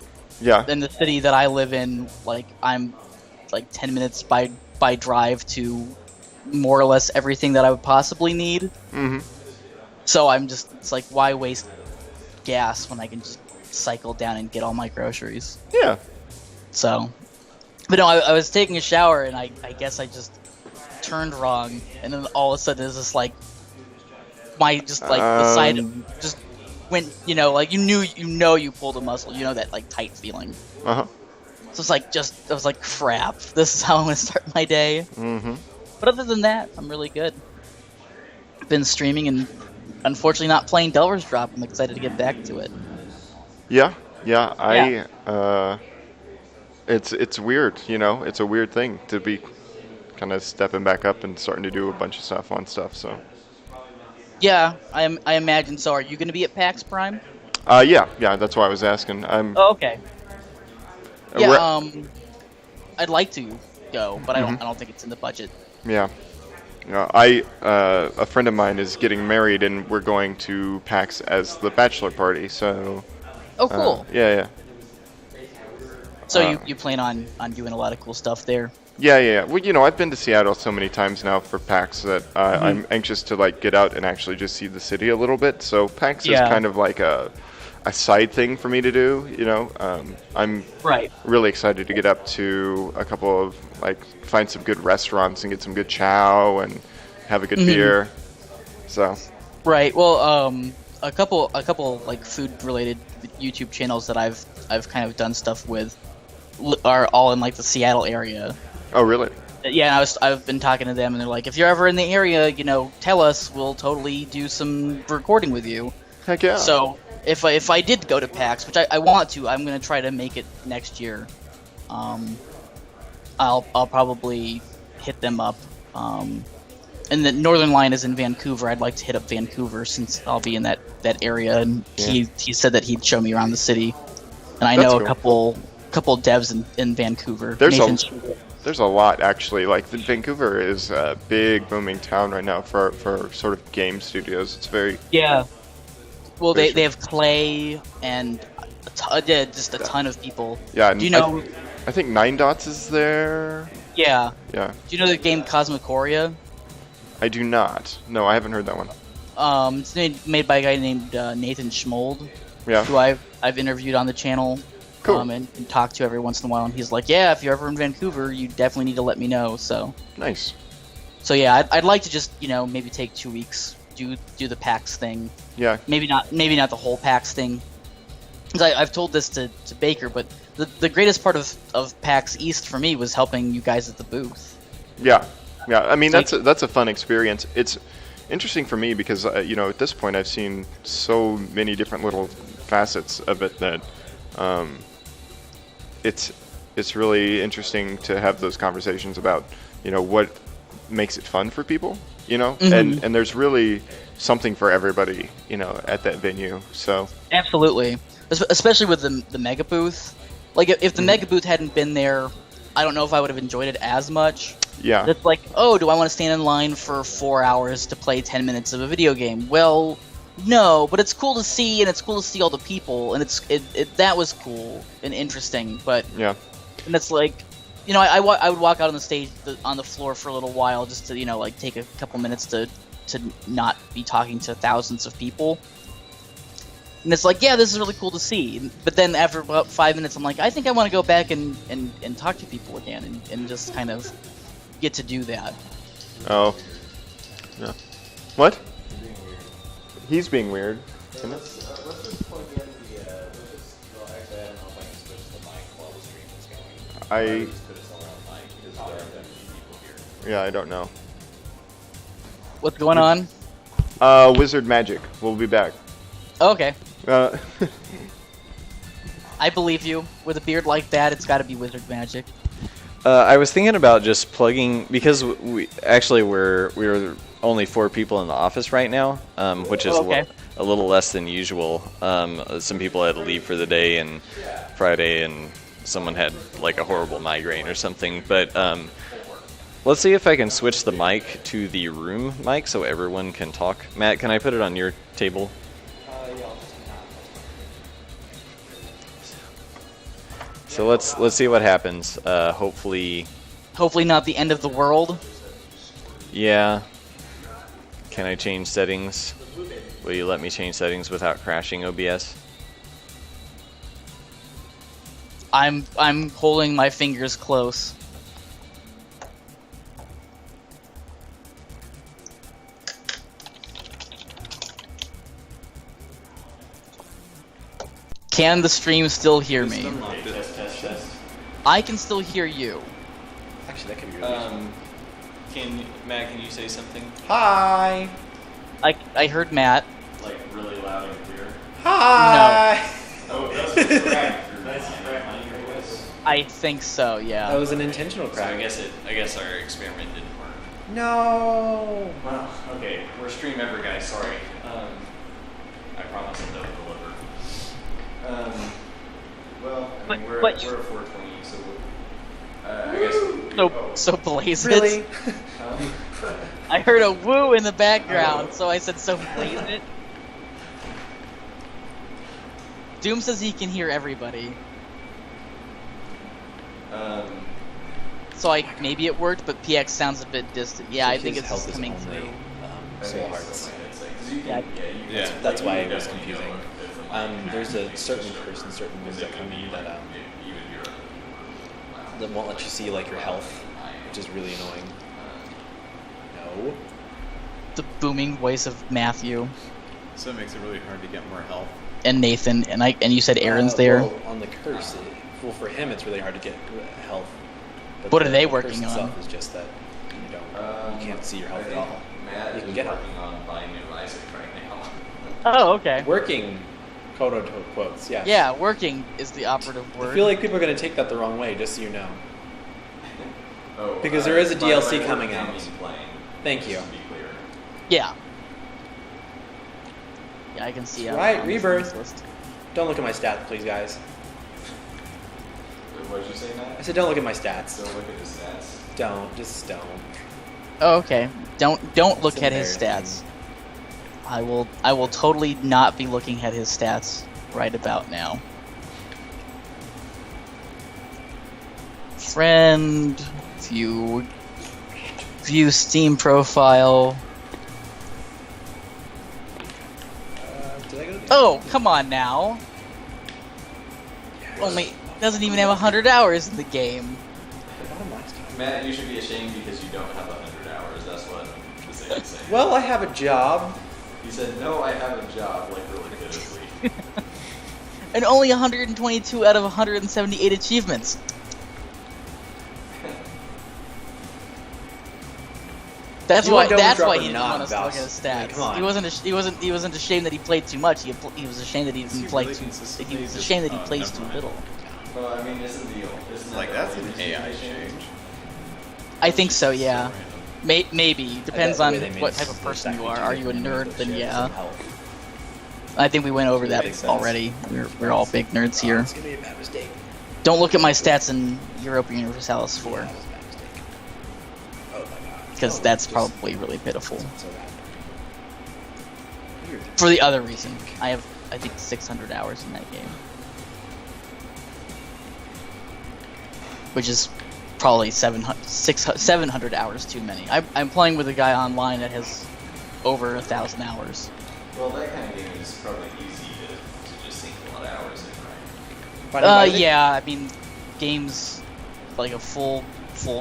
yeah. In the city that I live in, like I'm like 10 minutes by drive to more or less everything that I would possibly need. Mhm. So it's like, why waste gas when I can just cycle down and get all my groceries? Yeah. So, but no, I was taking a shower and I guess I just turned wrong, and then all of a sudden it's just like the side of just went, like you pulled a muscle, that like tight feeling. Uh huh. So it's like I was like, crap, this is how I'm gonna start my day. Mhm. But other than that, I'm really good. Been streaming and unfortunately not playing Delver's Drop. I'm excited to get back to it. Yeah. Yeah. It's weird. It's a weird thing to be kind of stepping back up and starting to do a bunch of fun stuff. So. Yeah, I imagine so. Are you gonna be at PAX Prime? Yeah. That's why I was asking. Oh, okay. Uh, Yeah, where- I'd like to go, but Mm-hmm. I don't think it's in the budget. Yeah. A friend of mine is getting married, and we're going to PAX as the bachelor party. So. Oh, cool. Yeah. So uh, you plan on doing a lot of cool stuff there? Yeah. Well, I've been to Seattle so many times now for PAX that I'm anxious to like get out and actually just see the city a little bit. So PAX is Yeah. kind of like a side thing for me to do. I'm Right. really excited to get up to a couple of find some good restaurants and get some good chow and have a good beer. So Right. Well, a couple like food related YouTube channels that I've kind of done stuff with are all in like the Seattle area. oh really? Yeah, and I've been talking to them, and they're like, if you're ever in the area, tell us. We'll totally do some recording with you. Heck yeah. So if I did go to PAX, which I want to, I'm gonna try to make it next year. I'll probably hit them up. And the Northern Line is in Vancouver. I'd like to hit up Vancouver since I'll be in that area. And he said that he'd show me around the city. And I That's know cool. a couple devs in Vancouver. There's Nathan There's a lot actually. Vancouver is a big booming town right now for sort of game studios. It's very Yeah. Well, Very they have Clay and just a ton of people. yeah. Do you know? I think Nine Dots is there. Yeah. Yeah. Do you know the game Cosmocoria? I do not. No, I haven't heard that one. It's made by a guy named Nathan Schmold, Yeah. who I've interviewed on the channel. Cool. And talked to every once in a while, and he's like, yeah, if you're ever in Vancouver, you definitely need to let me know. So Nice. yeah, I'd like to just maybe take 2 weeks, do the PAX thing. Yeah. Maybe not the whole PAX thing. 'Cause I've told this to Baker, but the greatest part of PAX East for me was helping you guys at the booth. Yeah. Yeah. I mean, So that's a fun experience. It's interesting for me because at this point I've seen so many different little facets of it that it's really interesting to have those conversations about what makes it fun for people, Mhm. and there's really something for everybody at that venue. So Absolutely, especially with the mega booth. Like if the mega booth hadn't been there, I don't know if I would have enjoyed it as much. yeah. It's like, oh, do I want to stand in line for 4 hours to play 10 minutes of a video game? Well, no, but it's cool to see, and it's cool to see all the people, and that was cool and interesting. But Yeah. and it's like, I would walk out on the stage on the floor for a little while just to take a couple minutes to to not be talking to thousands of people. And it's like, yeah, this is really cool to see. But then after about 5 minutes, I'm like, I think I want to go back and talk to people again and just kind of get to do that. Oh. Yeah. What? He's being weird. Isn't it? Let's just plug in the. Well, actually, I don't know if I can switch the mic while the stream is going. I- just put us all on mic because there aren't that many people here. Yeah, I don't know. What's going on? Wizard Magic. We'll be back. Okay. Uh, I believe you. With a beard like that, it's got to be wizard magic. I was thinking about just plugging because we're only 4 people in the office right now, which is Okay. a little less than usual. Some people had to leave for the day and Friday, and someone had like a horrible migraine or something. But let's see if I can switch the mic to the room mic so everyone can talk. Matt, can I put it on your table? So let's see what happens. Hopefully, Hopefully not the end of the world. yeah. Can I change settings? Will you let me change settings without crashing OBS? I'm holding my fingers close. Can the stream still hear me? I can still hear you. Actually, that could be really Matt, can you say something? Hi! I heard Matt. Like really loud and clear? Hi! Oh, that's crack. That's crack on your voice. I think so, yeah. That was an intentional So crack. I guess our experiment didn't work. No! Well, okay, we're Stream Ever guys. Sorry. I promise I'll deliver. Well, I mean, we're But- at 420, so I guess. So blaze it. Really? I heard a woo in the background, so I said so blaze it. Doom says he can hear everybody. So maybe it worked, but PX sounds a bit distant. Yeah, I think it's just coming through. Soul Hearts. Yeah. That's why it was confusing. There's a certain person, certain moves that come in that won't let you see like your health, which is really annoying. No. The booming voice of Matthew So it makes it really hard to get more health. and Nathan, and you said Aaron's there. Well, on the curse, well, for him it's really hard to get health. But What are they the curse working on? itself is just that you can't see your health at all. Matt You can is get help. working on buying new Isaac right now. Oh, okay. Working, quote unquote quotes, yeah. Yeah, working is the operative word. I feel like people are going to take that the wrong way, just so you know. Oh, Because there is a by DLC work coming game out. means playing, Thank just you. to be clear. Yeah. Yeah, I can see. That's how right, on this Rebirth. list. Don't look at my stats, please, guys. What did you say, Matt? I said don't look at my stats. Don't look at his stats. Don't, just don't. Oh, okay. Don't look It's at his stats. embarrassing. I will totally not be looking at his stats right about now. Friend, view Steam profile. Did I go to the Oh, come on now. Only doesn't even have 100 hours in the game. bottom last time? Matt, you should be ashamed because you don't have 100 hours. That's what the same is saying. Well, I have a job. He said, "No, I have a job," like really pitifully. And only 122 out of 178 achievements. That's You why. and Dome's That's Drop why are he didn't not want us to look at Val's. his I mean, stats. come on. He wasn't ashamed that he played too much. He was ashamed that he Is didn't he play really too. consistently He was just- ashamed that he oh, plays never too mind. little. Well, I mean, isn't Like, that that's the an only AI reason you change. I think so. Yeah. Random. Maybe depends I on bet the way they made what it type of is person you exactly are. Are you a different nerd? than Then shit, yeah. some health. I think we went over that Makes sense. already. We're all big nerds here. It's gonna be a bad mistake. Don't look at my stats in Europa Universalis 4, Yeah, that was a bad mistake. Oh my god. because Oh, that's just- probably really pitiful. it's not so bad. Weird. For the other reason, I have, I think, 600 hours in that game. Which is probably 700 hours too many. I'm playing with a guy online that has over 1,000 hours. Well, that kind of game is probably easy to just sink a lot of hours in, right? Binding of Isaac? Yeah, I mean, games like a full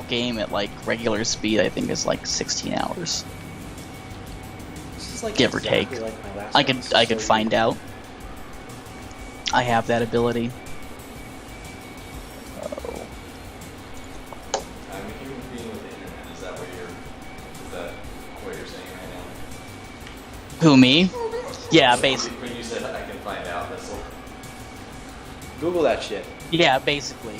game at like regular speed, I think is like 16 hours. This is like give or exactly take. like my last I one. could It's I so could find easy. out. I have that ability. Oh. I'm a human being with the internet. Is that what you're saying right now? Who, me? Yeah, basically. When you said I can find out, that's all. Google that shit. Yeah, basically.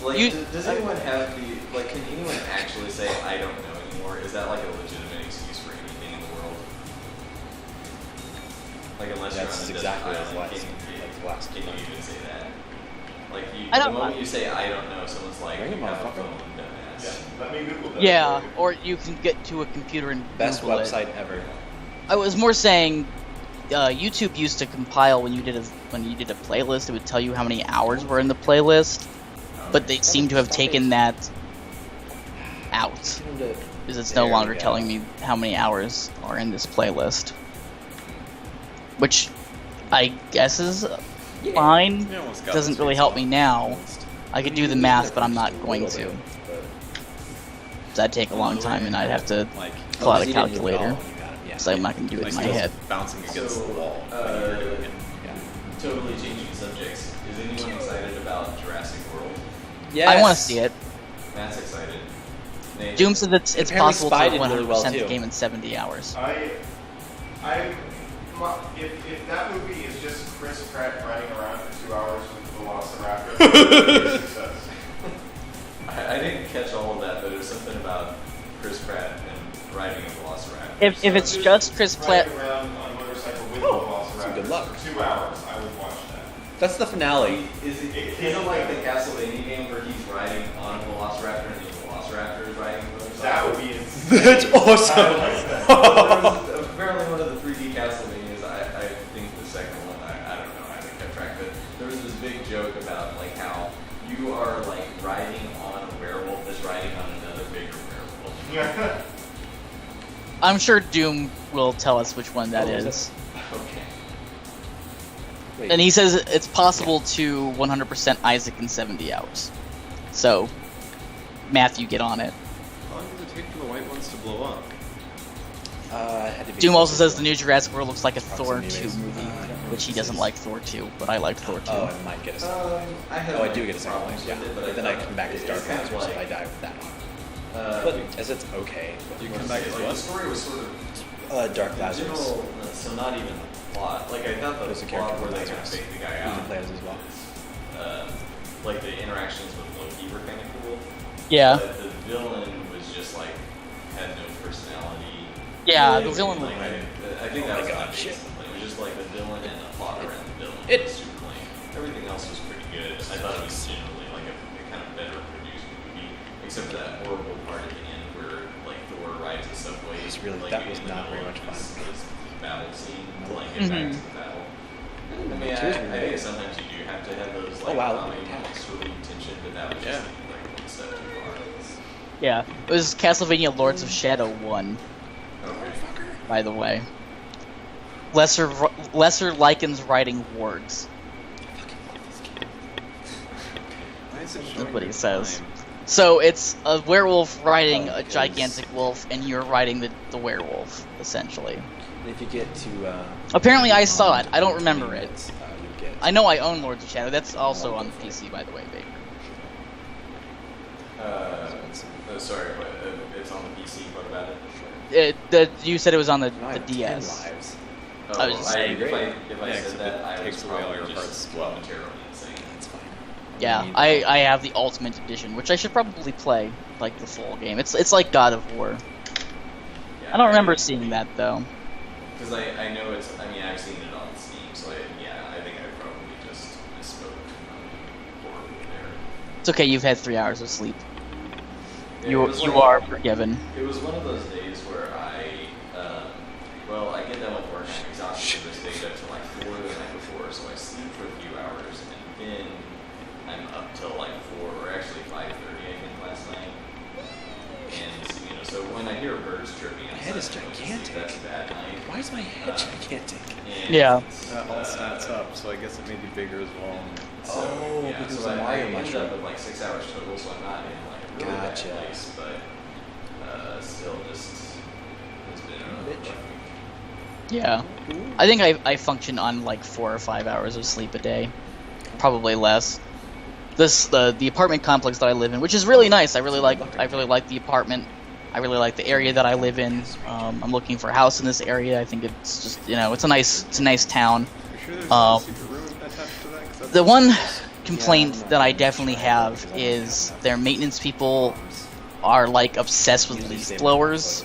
Like, You- does anyone have the, like, can anyone actually say, I don't know anymore? Is that like a legitimate excuse for anything in the world? Like, unless That's you're on a exactly desert as island, last- like the last can you one. even say that? Like, I the don't- moment you say, I don't know, someone's like, Ring you it, have a motherfucker. phone, dumbass. Let me Google that. Yeah, for you. or you can get to a computer and Best Google it. website ever. I was more saying, YouTube used to compile when you did a playlist. It would tell you how many hours were in the playlist, but they seem to have taken that out, because it's no There longer we go. telling me how many hours are in this playlist, which I guess is fine. We almost got Doesn't this really week's help me off. now. Almost. I could do the math, but I'm not going to. That'd take a long time, and I'd have to Like, pull out a You didn't use it at all calculator, when you got it, yeah. so I'm not going to do it like in my still head. bouncing against So, the wall when you're doing it. Totally changing subjects. Is anyone excited about Jurassic World? Yes. I want to see it. Matt's excited. Nate? Doom said it's Apparently possible to Spy did really 100% well, the too. game in 70 hours. If that movie is just Chris Pratt riding around for 2 hours with the Velociraptor, it's a success. I didn't catch all of that, but it was something about Chris Pratt and riding a Velociraptor. If it's So just Chris Pratt, riding around on a motorcycle with Oh, the so Velociraptor good luck. for 2 hours, I would watch that. That's the finale. Isn't like the Castlevania game where he's riding on a Velociraptor and the Velociraptor is riding a motorcycle? That would be insane. That's awesome. I like that. Apparently one of the 3D Castlevanias, I think the second one, I don't know, I haven't kept track, but there was this big joke about like how you are like riding on a werewolf that's riding on another bigger werewolf. I'm sure Doom will tell us which one that Oh, is is. Okay. Wait, And he says it's possible to 100% Isaac in 70 hours. So, Matthew, get on it. How long does it take for the white ones to blow up? it had to be Doom also says the Proximity new Jurassic World looks like a Thor 2 anyways. movie, I don't remember which he what this doesn't is. like Thor 2, but I liked Thor 2. Oh, I might get a second. I Oh, I do get a second one, problems yeah. with it, But then I thought come back as Dark it's kind of Lazarus if I like, die with that one. uh, But as it's okay. You come back as like, the what? story was sort of Dark the Lazarus. general, so not even the plot. Like I thought There's the a plot character where they called kind of Lazarus. fake the guy You out. can play as well. Like the interactions with Loki were kind of cool. Yeah. But the villain was just like had no personality. Yeah, Like, the villain was like, I think Oh that my was God, my shit. biggest complaint. It was just like the villain and the plot around the villain. It- was super lame. Everything else was pretty good. I thought it was generally like a kind of better produced movie, except for that horrible part at the end where like Thor rides a subway. It's really- like, that was in the not very middle much of fun. this battle scene to like get back to the battle. I mean, I think sometimes you do have to have those like Oh, wow, comedy look at moments to relieve tension, but that was Yeah. just like one step too far. Yeah. It was Castlevania Lords of Shadow 1, Okay. by the way. Lesser Lycans riding wargs. Why is it That's showing what he the says. time? So it's a werewolf riding Oh, a because- gigantic wolf, and you're riding the werewolf, essentially. If you get to Apparently I saw it. I don't remember it. You get I know I own Lords of Shadow. That's also on the PC, by the way, babe. Oh, sorry, but it's on the PC. What about it? You said it was on the Now I have 10 DS. lives. Oh, I was just saying. if I Yeah, said except that, it I was takes away all probably your just parts as well. momentarily insane. That's fine. Yeah, You need- I have the Ultimate Edition, which I should probably play, like the full game. It's like God of War. Yeah, I don't remember seeing that though. Because I know it's. I mean, I've seen it on Steam, so I think I probably just misspoke horribly there. It's okay. You've had 3 hours of sleep. Yeah, You it was you like- are forgiven. It was one of those days where I get done with work, I'm exhausted for this day, up to like 4 the night before, so I sleep for a few hours, and then I'm up till like 4, or actually 5:30, I think, last night. And, so when I hear birds chirping My head is outside, I know gigantic. That's Yeah. all stats up, so I guess it may be bigger as well. Oh, Yeah, because so of I Mario ended mushroom. up with like 6 hours total, so I'm not in like a really Gotcha. bad place, but still just it's been Bitch. Yeah. I think I function on like 4 or 5 hours of sleep a day, probably less. The apartment complex that I live in, which is really nice. I really like the apartment. I really like the area that I live in. I'm looking for a house in this area. I think it's just it's a nice town. You sure there's Uh, a secret room attached to that? 'Cause that's The one complaint that I definitely have is their maintenance people are like obsessed with leaf blowers.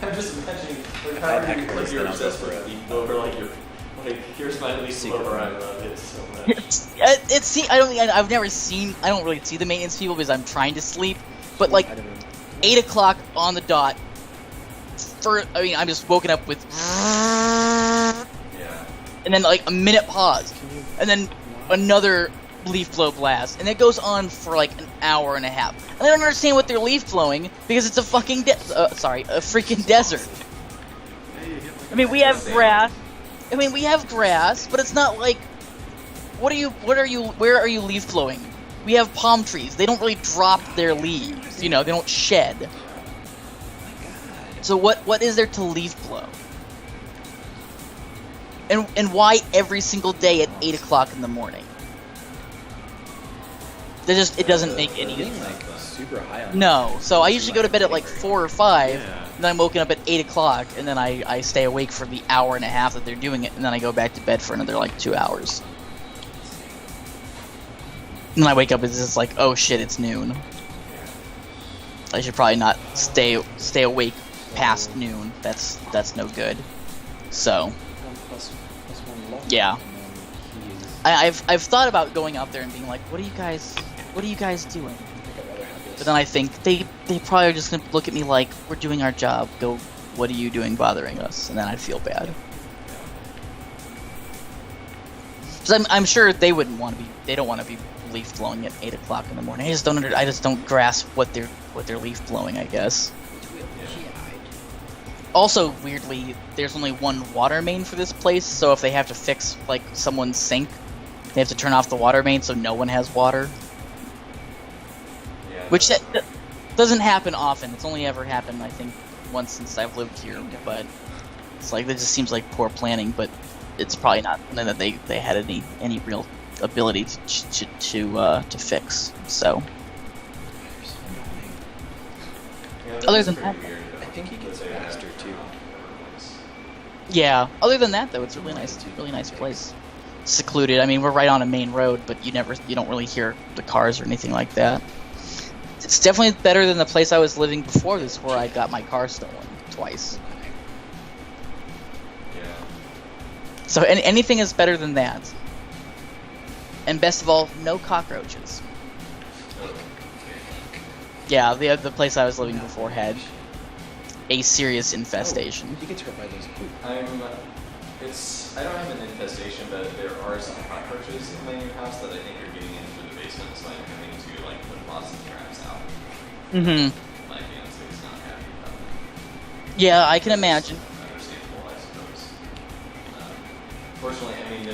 I'm just imagining like I've how had are you heckles, like you're then I'll go obsessed for with it. leaf blower, like you're like here's my leaf Secret blower, I room. love it so much. I've never seen. I don't really see the maintenance people because I'm trying to sleep. But like I don't know. 8 o'clock on the dot. I'm just woken up with, Yeah. and then like a minute pause, and then another leaf blow blast, and it goes on for like an hour and a half. And I don't understand what they're leaf blowing because it's a fucking a freaking desert. I mean, we have grass. But it's not like. Where are you leaf blowing? We have palm trees. They don't really drop their leaves. They don't shed. So what is there to leaf blow? And why every single day at 8 o'clock in the morning? It doesn't make any Being like super high on. No. So I usually go to bed at like 4 or 5, Yeah. and then I'm woken up at 8 o'clock, and then I stay awake for the hour and a half that they're doing it, and then I go back to bed for another like 2 hours. And then I wake up, it's just like, oh shit, it's noon. I should probably not stay awake past noon. That's no good. So Plus one luck. Yeah. And then he's. I've thought about going out there and being like, what are you guys doing? I think I'd rather have this. But then I think they probably are just gonna look at me like, we're doing our job. Go, what are you doing bothering us? And then I'd feel bad. Because I'm sure they wouldn't want to be. They don't want to be leaf blowing at 8 o'clock in the morning. I just don't grasp what they're leaf blowing, I guess. Also, weirdly, there's only one water main for this place, so if they have to fix like someone's sink, they have to turn off the water main so no one has water. Yeah. Which that doesn't happen often. It's only ever happened, I think, once since I've lived here. But it's like, it just seems like poor planning. But it's probably not that they had any real ability to fix. So Yeah, other that's than pretty that- weird. I think he gets faster too. yeah. Other than that, though, it's really nice. It's a really nice place. Secluded. I mean, we're right on a main road, but you don't really hear the cars or anything like that. It's definitely better than the place I was living before this, where I got my car stolen twice. Yeah. So anything is better than that. And best of all, no cockroaches. Yeah, the place I was living before had a serious infestation. He gets hurt by those poop. I don't have an infestation, but there are some cockroaches in my new house that I think are getting in through the basement, so I'm having to like put possum traps out. Mm-hmm. My fiance's not happy about it. Yeah, I can imagine. Understandable, I suppose. Fortunately, I mean,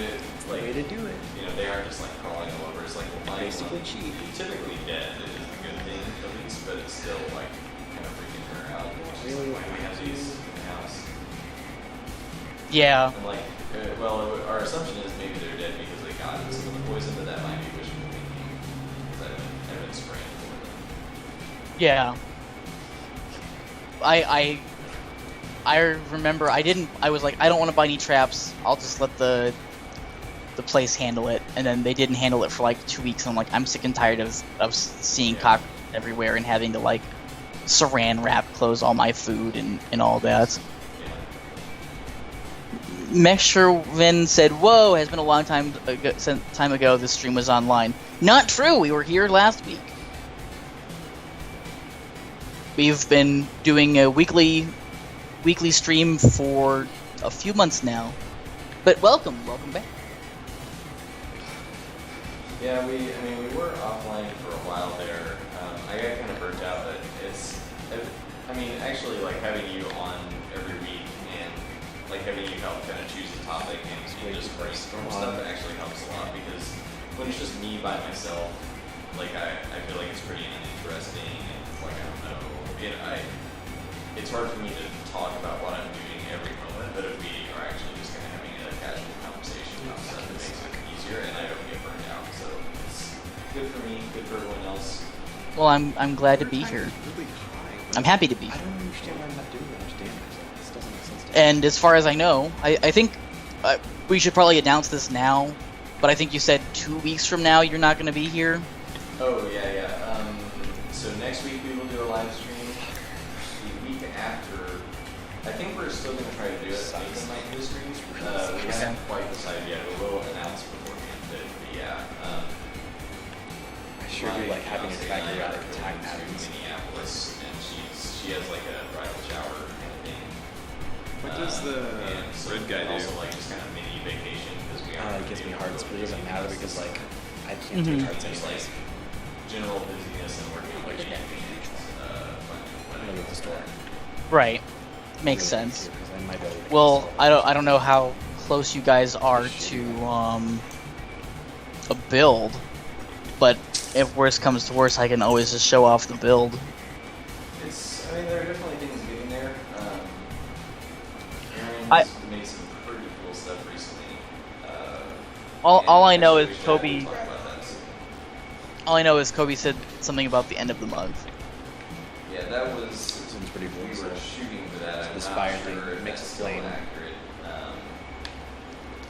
Way to do it. they aren't just like crawling all over. It's like, well, finding Basically one cheap. typically dead is a good thing, at least, but it's still like kind of freaking her out. Really? Why do we have these in the house? Yeah. I'm like, our assumption is maybe they're dead because they got some of the poison, but that might be wishful thinking. Because I've been spraying for them. Yeah. I remember I was like, I don't want to buy any traps. I'll just let the place handle it. And then they didn't handle it for like 2 weeks. And I'm like, I'm sick and tired of seeing cockroaches everywhere and having to like saran wrap close all my food and all that. Meshurvin said, "Whoa, has been a long time ago this stream was online." Not true. We were here last week. We've been doing a weekly stream for a few months now. But welcome back. Yeah, we were offline for a while there. I got kind of burnt out, but actually, like having you on every week and like having you help kind of choose the topic and you just brainstorm stuff actually helps a lot because when it's just me by myself, like I feel like it's pretty uninteresting and like I don't know, it's hard for me to talk about what I'm doing every moment, but if we are actually just kind of having a casual conversation about stuff, it makes it easier and I don't get burned out, so it's good for me, good for everyone else. Well, I'm glad to be here. I'm happy to be I here. don't understand why I'm not doing that much damage. This doesn't make sense to me. And as far as I know, I think we should probably announce this now. But I think you said 2 weeks from now you're not going to be here. Oh, yeah. So next week we will do a live stream. The week after, I think we're still going to try to do it. Nathan might do a stream. We haven't quite decided yet. We will announce beforehand. But yeah. I sure do like having a track erratic attack to patterns. Minneapolis, and she has like a bridal shower kind of thing. What does the And so red guy do? Also like just kind of mini vacation because we are. It gives me hearts, but it doesn't matter because like I can't take hearts Just like anyways. general busyness and working on like I'm gonna go to the store. Right. Makes sense. Because I might be able to Well, I don't know how close you guys are to a build, but if worse comes to worse, I can always just show off the build. I mean, there are definitely things getting there. Aaron's I- made some pretty cool stuff recently. All I and know actually is we should Kobe. talk about that, so- All I know is Kobe said something about the end of the month. Yeah, that was. Seems pretty cool. We So were shooting for that. I'm this not fire sure thing if makes that's it still flame. accurate.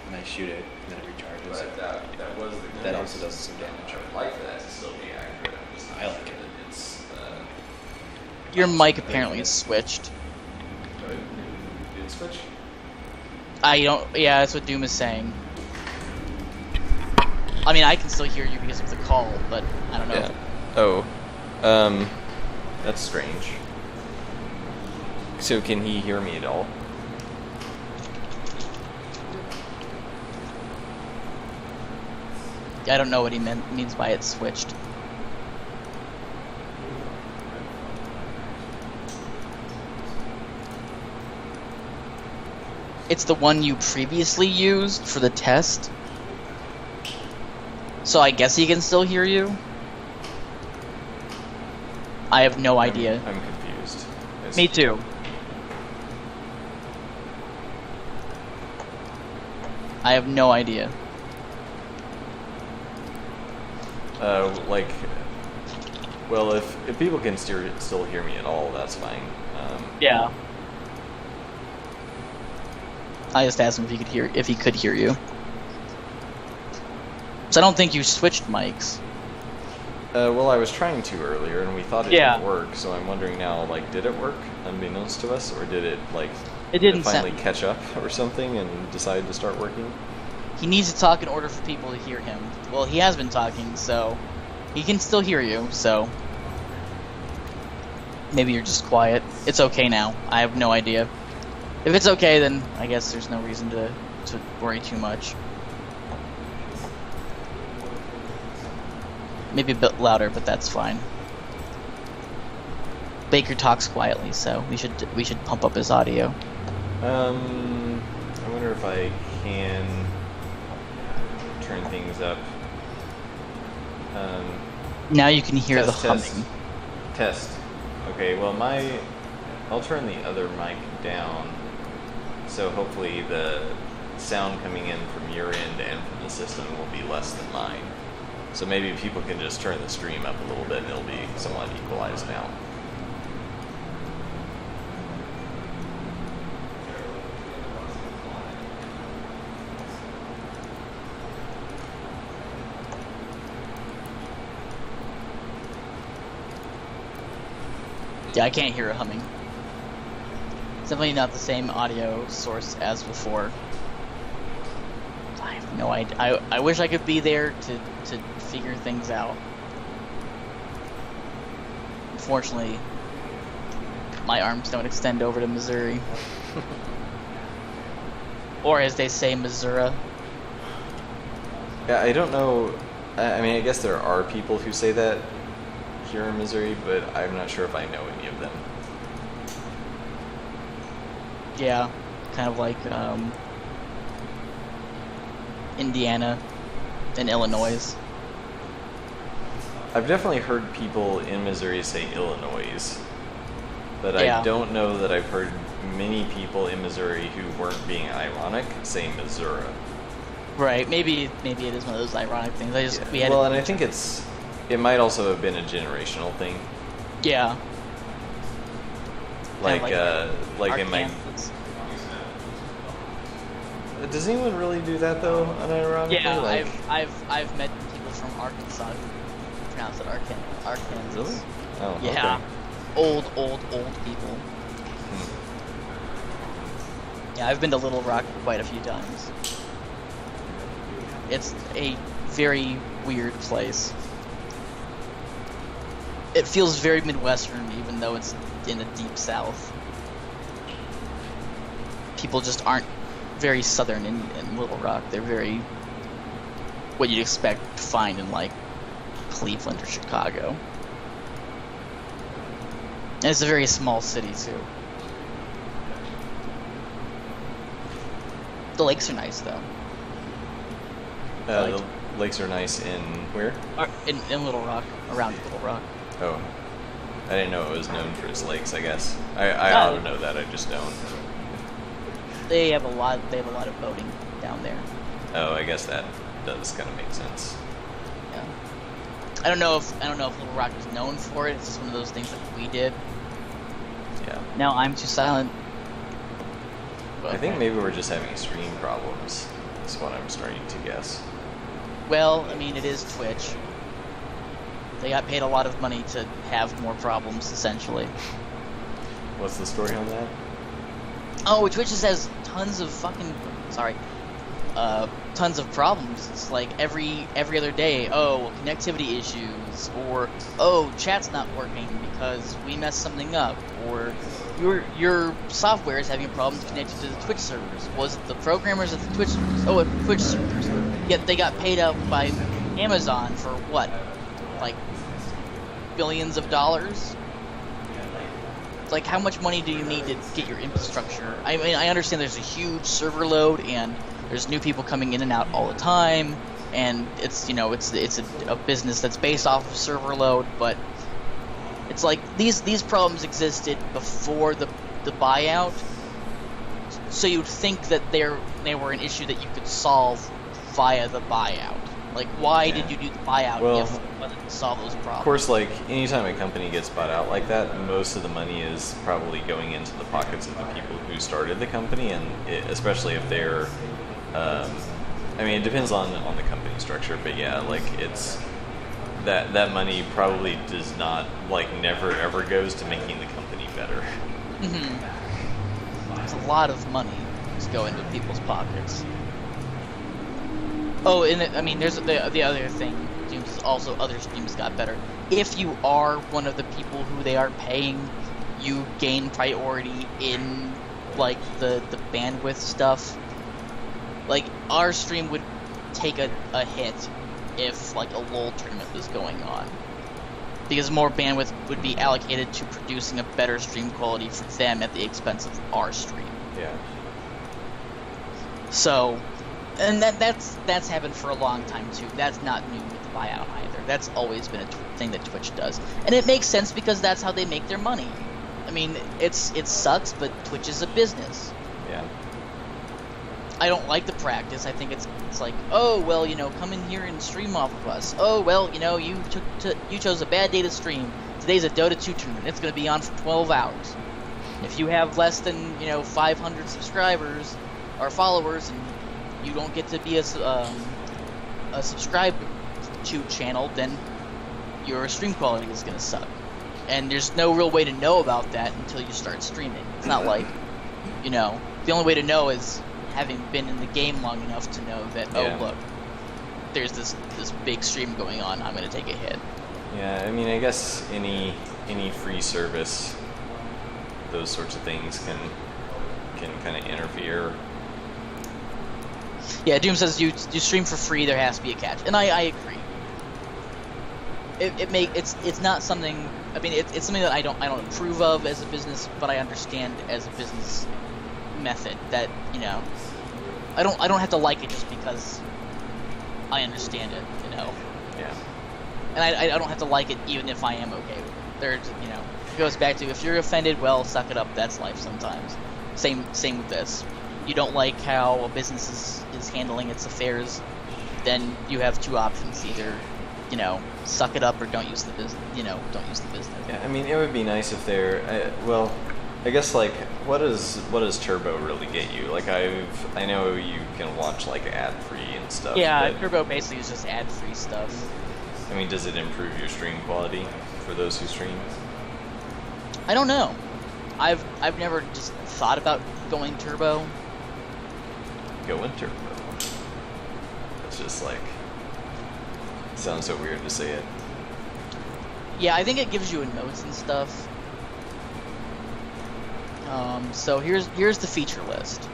and I shoot it and then it recharges. But that was the. That also does some damage. I would like for that to still be accurate. I'm just not I like sure it. that it's. Your mic apparently switched. Did it switch? I don't. Yeah, that's what Doom is saying. I mean, I can still hear you because of the call, but I don't know. Yeah. That's strange. So can he hear me at all? I don't know what he means by it switched. It's the one you previously used for the test. So I guess he can still hear you? I have no idea. I'm confused. Me too. I have no idea. Well, if people can still hear me at all, that's fine. Yeah. I just asked him if he could hear you. So I don't think you switched mics. Well, I was trying to earlier, and we thought it Yeah. didn't work. So I'm wondering now, like, did it work unbeknownst to us, or did it like It didn't finally sound- catch up or something and decide to start working? He needs to talk in order for people to hear him. Well, he has been talking, so he can still hear you, so maybe you're just quiet. It's okay now. I have no idea. If it's okay, then I guess there's no reason to worry too much. Maybe a bit louder, but that's fine. Baker talks quietly, so we should pump up his audio. I wonder if I can turn things up. Now you can hear Test, the test. humming. Test. Okay, well I'll turn the other mic down, so hopefully the sound coming in from your end and from the system will be less than mine. So maybe people can just turn the stream up a little bit and it'll be somewhat equalized now. Yeah, I can't hear it humming. It's definitely not the same audio source as before. I have no idea. I wish I could be there to figure things out. Unfortunately, my arms don't extend over to Missouri. Or as they say, Missouri. Yeah, I don't know. I mean, I guess there are people who say that here in Missouri, but I'm not sure if I know any of them. Yeah, kind of like Indiana and Illinois. I've definitely heard people in Missouri say Illinois, but Yeah. I don't know that I've heard many people in Missouri who weren't being ironic say Missouri. Right. Maybe it is one of those ironic things. We had Well, and I think it might also have been a generational thing. yeah. Like, Kinda like in my. Arkansas. Does anyone really do that though? Unironically? Yeah, like, I've met people from Arkansas who pronounce it Arkansas. Really? Oh, Yeah. okay. Old people. Yeah, I've been to Little Rock quite a few times. It's a very weird place. It feels very Midwestern, even though it's in the deep South. People just aren't very Southern in Little Rock. They're very what you'd expect to find in like Cleveland or Chicago. And it's a very small city too. The lakes are nice though. The lakes are nice in where? In Little Rock, around Little Rock. Oh, I didn't know it was known for its lakes. I guess I ought to know that. I just don't. They have a lot of boating down there. Oh, I guess that does kind of make sense. Yeah. I don't know if Little Rock is known for it. It's just one of those things that we did. Yeah. Now I'm too silent. But, I think maybe we're just having stream problems. That's what I'm starting to guess. well, I mean, it is Twitch. They got paid a lot of money to have more problems, essentially. What's the story on that? Oh, Twitch just has tons of tons of problems. It's like every other day, oh, connectivity issues, or oh, chat's not working because we messed something up, or your software is having problems connected to the Twitch servers. Was it the programmers at the Twitch servers? Oh, at Twitch servers. Yet they got paid out by Amazon for what? Like billions of dollars? Like, how much money do you need to get your infrastructure? I mean, I understand there's a huge server load, and there's new people coming in and out all the time, and it's a business that's based off of server load, but it's like these problems existed before the buyout, so you'd think that they were an issue that you could solve via the buyout. Like, why did you do the buyout if it wasn't to solve those problems? Of course, like, anytime a company gets bought out like that, most of the money is probably going into the pockets of the people who started the company, and especially if they're, I mean, it depends on the company structure, but yeah, like, it's, that money probably does not, like, never ever goes to making the company better. Mm-hmm. There's a lot of money just go into people's pockets. Oh, and I mean, there's the other thing. Also, other streams got better. If you are one of the people who they are paying, you gain priority in like the bandwidth stuff. Like, our stream would take a hit if like a LoL tournament was going on, because more bandwidth would be allocated to producing a better stream quality for them at the expense of our stream. Yeah. So. And that's happened for a long time too. That's not new with the buyout either. That's always been a thing that Twitch does, and it makes sense because that's how they make their money. I mean, it sucks, but Twitch is a business. Yeah. I don't like the practice. I think it's like, oh well, come in here and stream off of us. Oh well, you chose a bad day to stream. Today's a Dota 2 tournament. It's going to be on for 12 hours. If you have less than 500 subscribers or followers, and you don't get to be a subscribe to channel, then your stream quality is gonna suck. And there's no real way to know about that until you start streaming. It's not like, the only way to know is having been in the game long enough to know that, Yeah. oh look, there's this big stream going on, I'm gonna take a hit. Yeah, I mean, I guess any free service, those sorts of things can kind of interfere. Yeah, Doom says you stream for free, there has to be a catch, and I agree. It's not something. I mean, it's something that I don't approve of as a business, but I understand as a business method that, you know, I don't have to like it just because I understand it, you know. Yeah. And I don't have to like it even if I am okay with it. There's, you know, it goes back to, if you're offended, well, suck it up. That's life sometimes. Same with this. You don't like how a business is handling its affairs, then you have two options: either, you know, suck it up or don't use the business. You know, don't use the business. Yeah, I mean, it would be nice if they're, well, I guess, like, what does Turbo really get you? Like, I know you can watch, like, ad-free and stuff. Yeah, but, Turbo basically is just ad-free stuff. I mean, does it improve your stream quality for those who stream? I don't know. I've never just thought about going Turbo. Go in Turbo. It's just like, sounds so weird to say it. Yeah, I think it gives you emotes and stuff. So here's the feature list.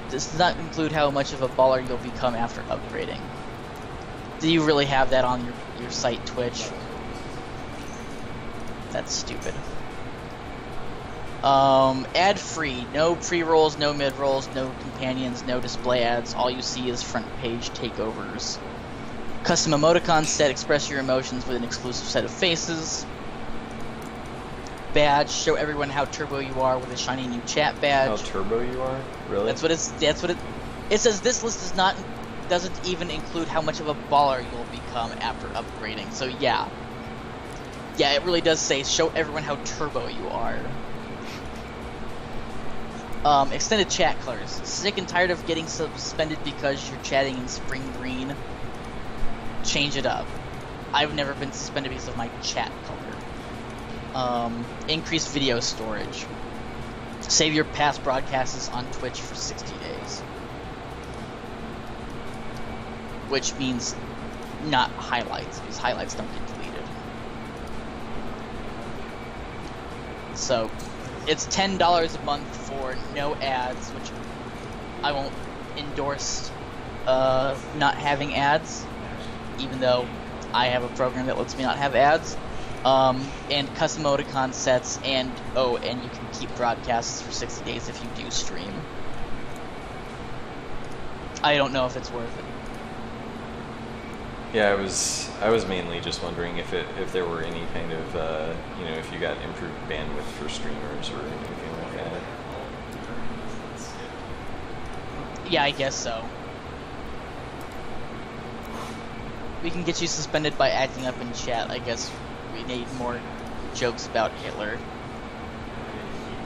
This does not include how much of a baller you'll become after upgrading. Do you really have that on your site, Twitch? That's stupid. Ad-free. No pre-rolls, no mid-rolls, no companions, no display ads. All you see is front page takeovers. Custom emoticon set. Express your emotions with an exclusive set of faces. Badge. Show everyone how turbo you are with a shiny new chat badge. How turbo you are? Really? That's what it. It says this list doesn't even include how much of a baller you'll become after upgrading. So yeah, it really does say show everyone how turbo you are. Extended chat colors. Sick and tired of getting suspended because you're chatting in spring green? Change it up. I've never been suspended because of my chat color. Increased video storage. Save your past broadcasts on Twitch for 60 days. Which means not highlights, because highlights don't get deleted. So, it's $10 a month for no ads, which I won't endorse not having ads, even though I have a program that lets me not have ads. And custom emoticon sets, and you can keep broadcasts for 60 days if you do stream. I don't know if it's worth it. Yeah, I was mainly just wondering if there were any kind of if you got improved bandwidth for streamers or anything like that. Yeah, I guess so. We can get you suspended by acting up in chat. I guess we need more jokes about Hitler.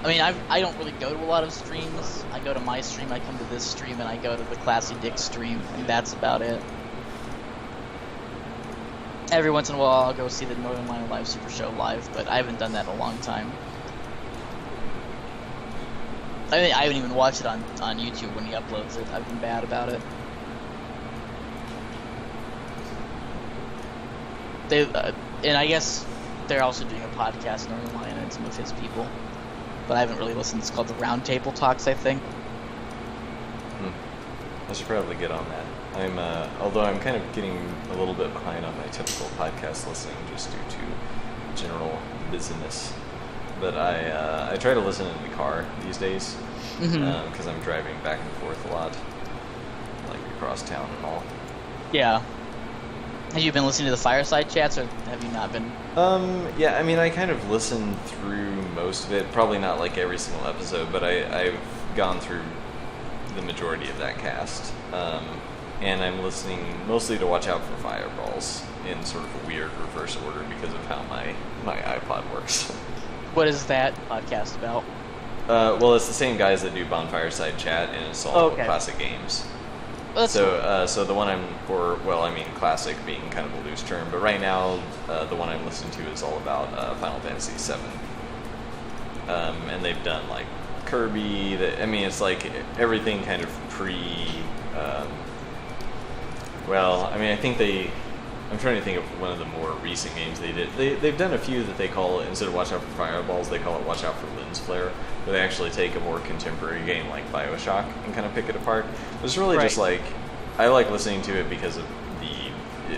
I mean, I don't really go to a lot of streams. I go to my stream, I come to this stream, and I go to the Classy Dick stream, and that's about it. Every once in a while, I'll go see the Northern Line Live Super Show live, but I haven't done that in a long time. I haven't even watched it on YouTube when he uploads it. I've been bad about it. And I guess they're also doing a podcast, Northern Lion and some of his people. But I haven't really listened. It's called the Roundtable Talks, I think. I should probably get on that. Although I'm kind of getting a little bit behind on my typical podcast listening just due to general busyness. But I try to listen in the car these days because I'm driving back and forth a lot, like across town and all. Yeah. Have you been listening to the fireside chats, or have you not been? Yeah, I mean, I kind of listened through most of it. Probably not like every single episode, but I've gone through the majority of that cast. And I'm listening mostly to watch out for fireballs in sort of a weird reverse order because of how my iPod works. What is that podcast about? Well, it's the same guys that do Bonfireside Chat, and it's all classic games. Well, so the one I'm for, well, I mean, classic being kind of a loose term, but right now the one I'm listening to is all about Final Fantasy VII. And they've done like Kirby. It's like everything kind of well, I mean, I think I'm trying to think of one of the more recent games they did. They've done a few that they call, instead of Watch Out for Fireballs, they call it Watch Out for Lens Flare, where they actually take a more contemporary game like BioShock and kind of pick it apart. It's really just like, I like listening to it because of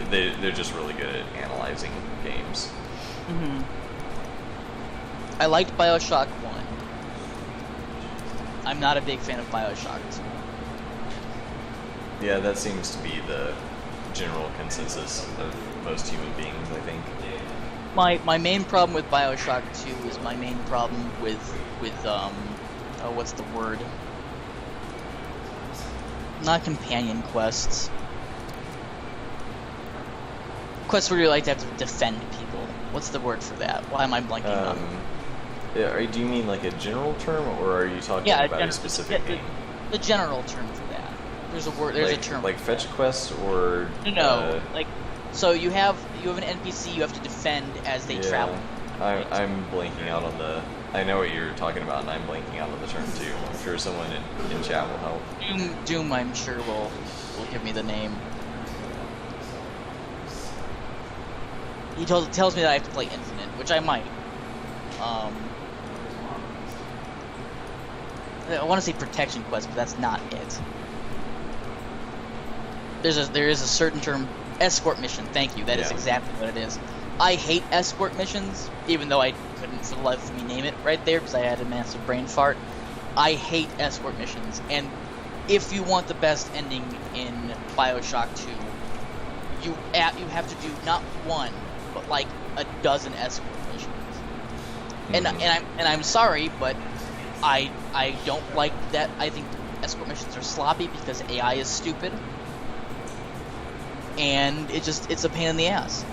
they're just really good at analyzing games. I liked BioShock 1. I'm not a big fan of Bioshock 2. Yeah, that seems to be the general consensus of most human beings, I think. My main problem with Bioshock 2 is my main problem with what's the word? Not companion quests. Quests where you like to have to defend people. What's the word for that? Why am I blanking on? Yeah, do you mean like a general term, or are you talking about a specific game? The general term for that. There's a word. There's like, a term. Like fetch quests, or No, like so you have an NPC you have to defend as they travel. I'm blanking out on the. I know what you're talking about, and I'm blanking out on the term too. I'm sure someone in chat will help. Doom, I'm sure will give me the name. He tells me that I have to play Infinite, which I might. I want to say protection quest, but that's not it. There is a certain term, escort mission. Thank you. That is exactly what it is. I hate escort missions, even though I couldn't for the life of me name it right there because I had a massive brain fart. I hate escort missions, and if you want the best ending in Bioshock 2, you have to do not one, but like a dozen escort missions. Mm-hmm. And I'm sorry, but I don't like that. I think escort missions are sloppy because AI is stupid, and it's a pain in the ass.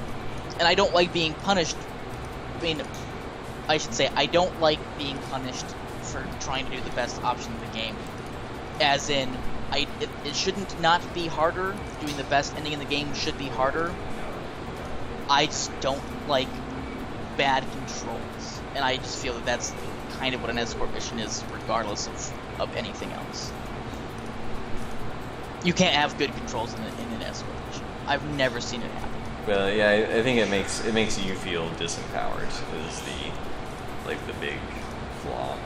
And I don't like being punished. I mean, I should say I don't like being punished for trying to do the best option in the game. As in, it shouldn't not be harder. Doing the best ending in the game should be harder. I just don't like bad controls, and I just feel that that's kind of what an escort mission is, regardless of anything else. You can't have good controls in an escort mission. I've never seen it happen. Well, yeah, I think it makes you feel disempowered is the big flaw.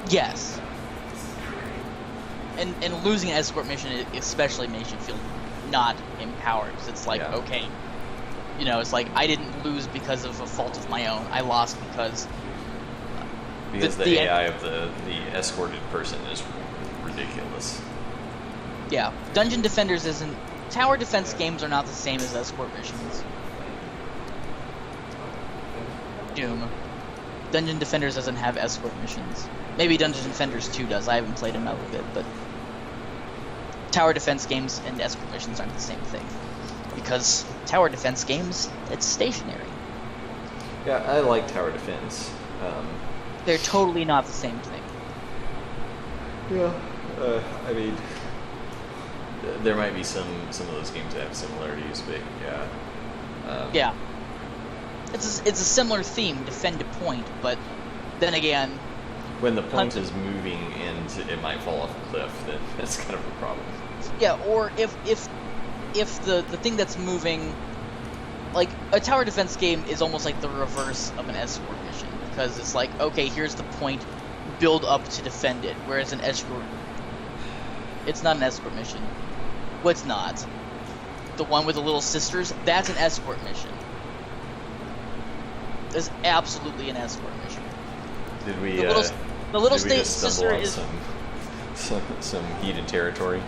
Yes. And losing an escort mission especially makes you feel not empowered, because it's like, okay, you know, it's like I didn't lose because of a fault of my own. I lost because the AI of the escorted person is ridiculous. Yeah, Dungeon Defenders isn't. Tower defense games are not the same as escort missions. Doom. Dungeon Defenders doesn't have escort missions. Maybe Dungeon Defenders 2 does. I haven't played enough of it, but tower defense games and escort missions aren't the same thing. Because tower defense games, it's stationary. Yeah, I like tower defense. They're totally not the same thing. Yeah, I mean, there might be some of those games that have similarities, but yeah. Yeah. It's a similar theme, defend a point, but then again, when the point is moving and it might fall off a cliff, then that's kind of a problem. Yeah, or if the thing that's moving, like a tower defense game is almost like the reverse of an escort mission, because it's like, okay, here's the point, build up to defend it, whereas an escort, it's not an escort mission. Well, it's not. The one with the little sisters, that's an escort mission. It's absolutely an escort mission. Did we? The little sister is some heated territory.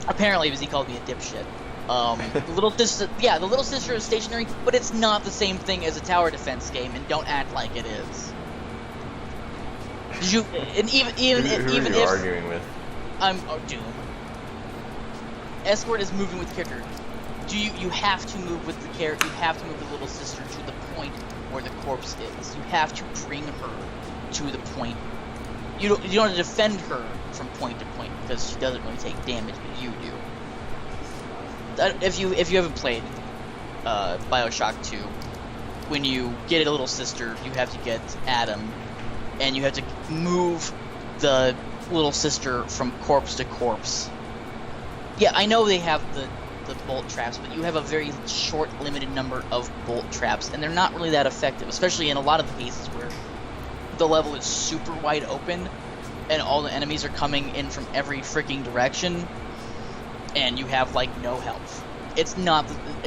Apparently, because he called me a dipshit. The little sister is stationary, but it's not the same thing as a tower defense game, and don't act like it is. Who are you arguing with? I'm Doom. Escort is moving with kicker. You have to move with the character. You have to move the little sister to the point where the corpse is. You have to bring her to the point. You don't have to defend her from point to point because she doesn't really take damage, but you do. If you haven't played Bioshock 2, when you get a little sister, you have to get Adam, and you have to move the little sister from corpse to corpse. Yeah, I know they have the bolt traps, but you have a very short, limited number of bolt traps, and they're not really that effective, especially in a lot of the cases where the level is super wide open, and all the enemies are coming in from every freaking direction, and you have, like, no health. It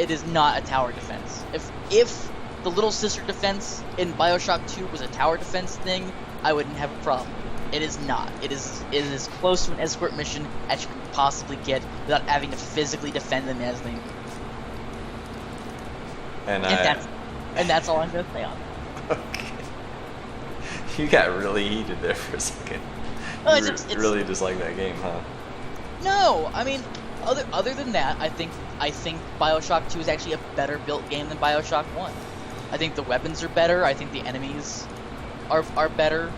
is not a tower defense. If the little sister defense in Bioshock 2 was a tower defense thing, I wouldn't have a problem. It is not. It is as close to an escort mission as you can possibly get without having to physically defend them as they move. And that's all I'm gonna say on that. Okay. You got really heated there for a second. Well, You really dislike that game, huh? No, I mean, other than that, I think BioShock 2 is actually a better built game than BioShock 1. I think the weapons are better. I think the enemies are better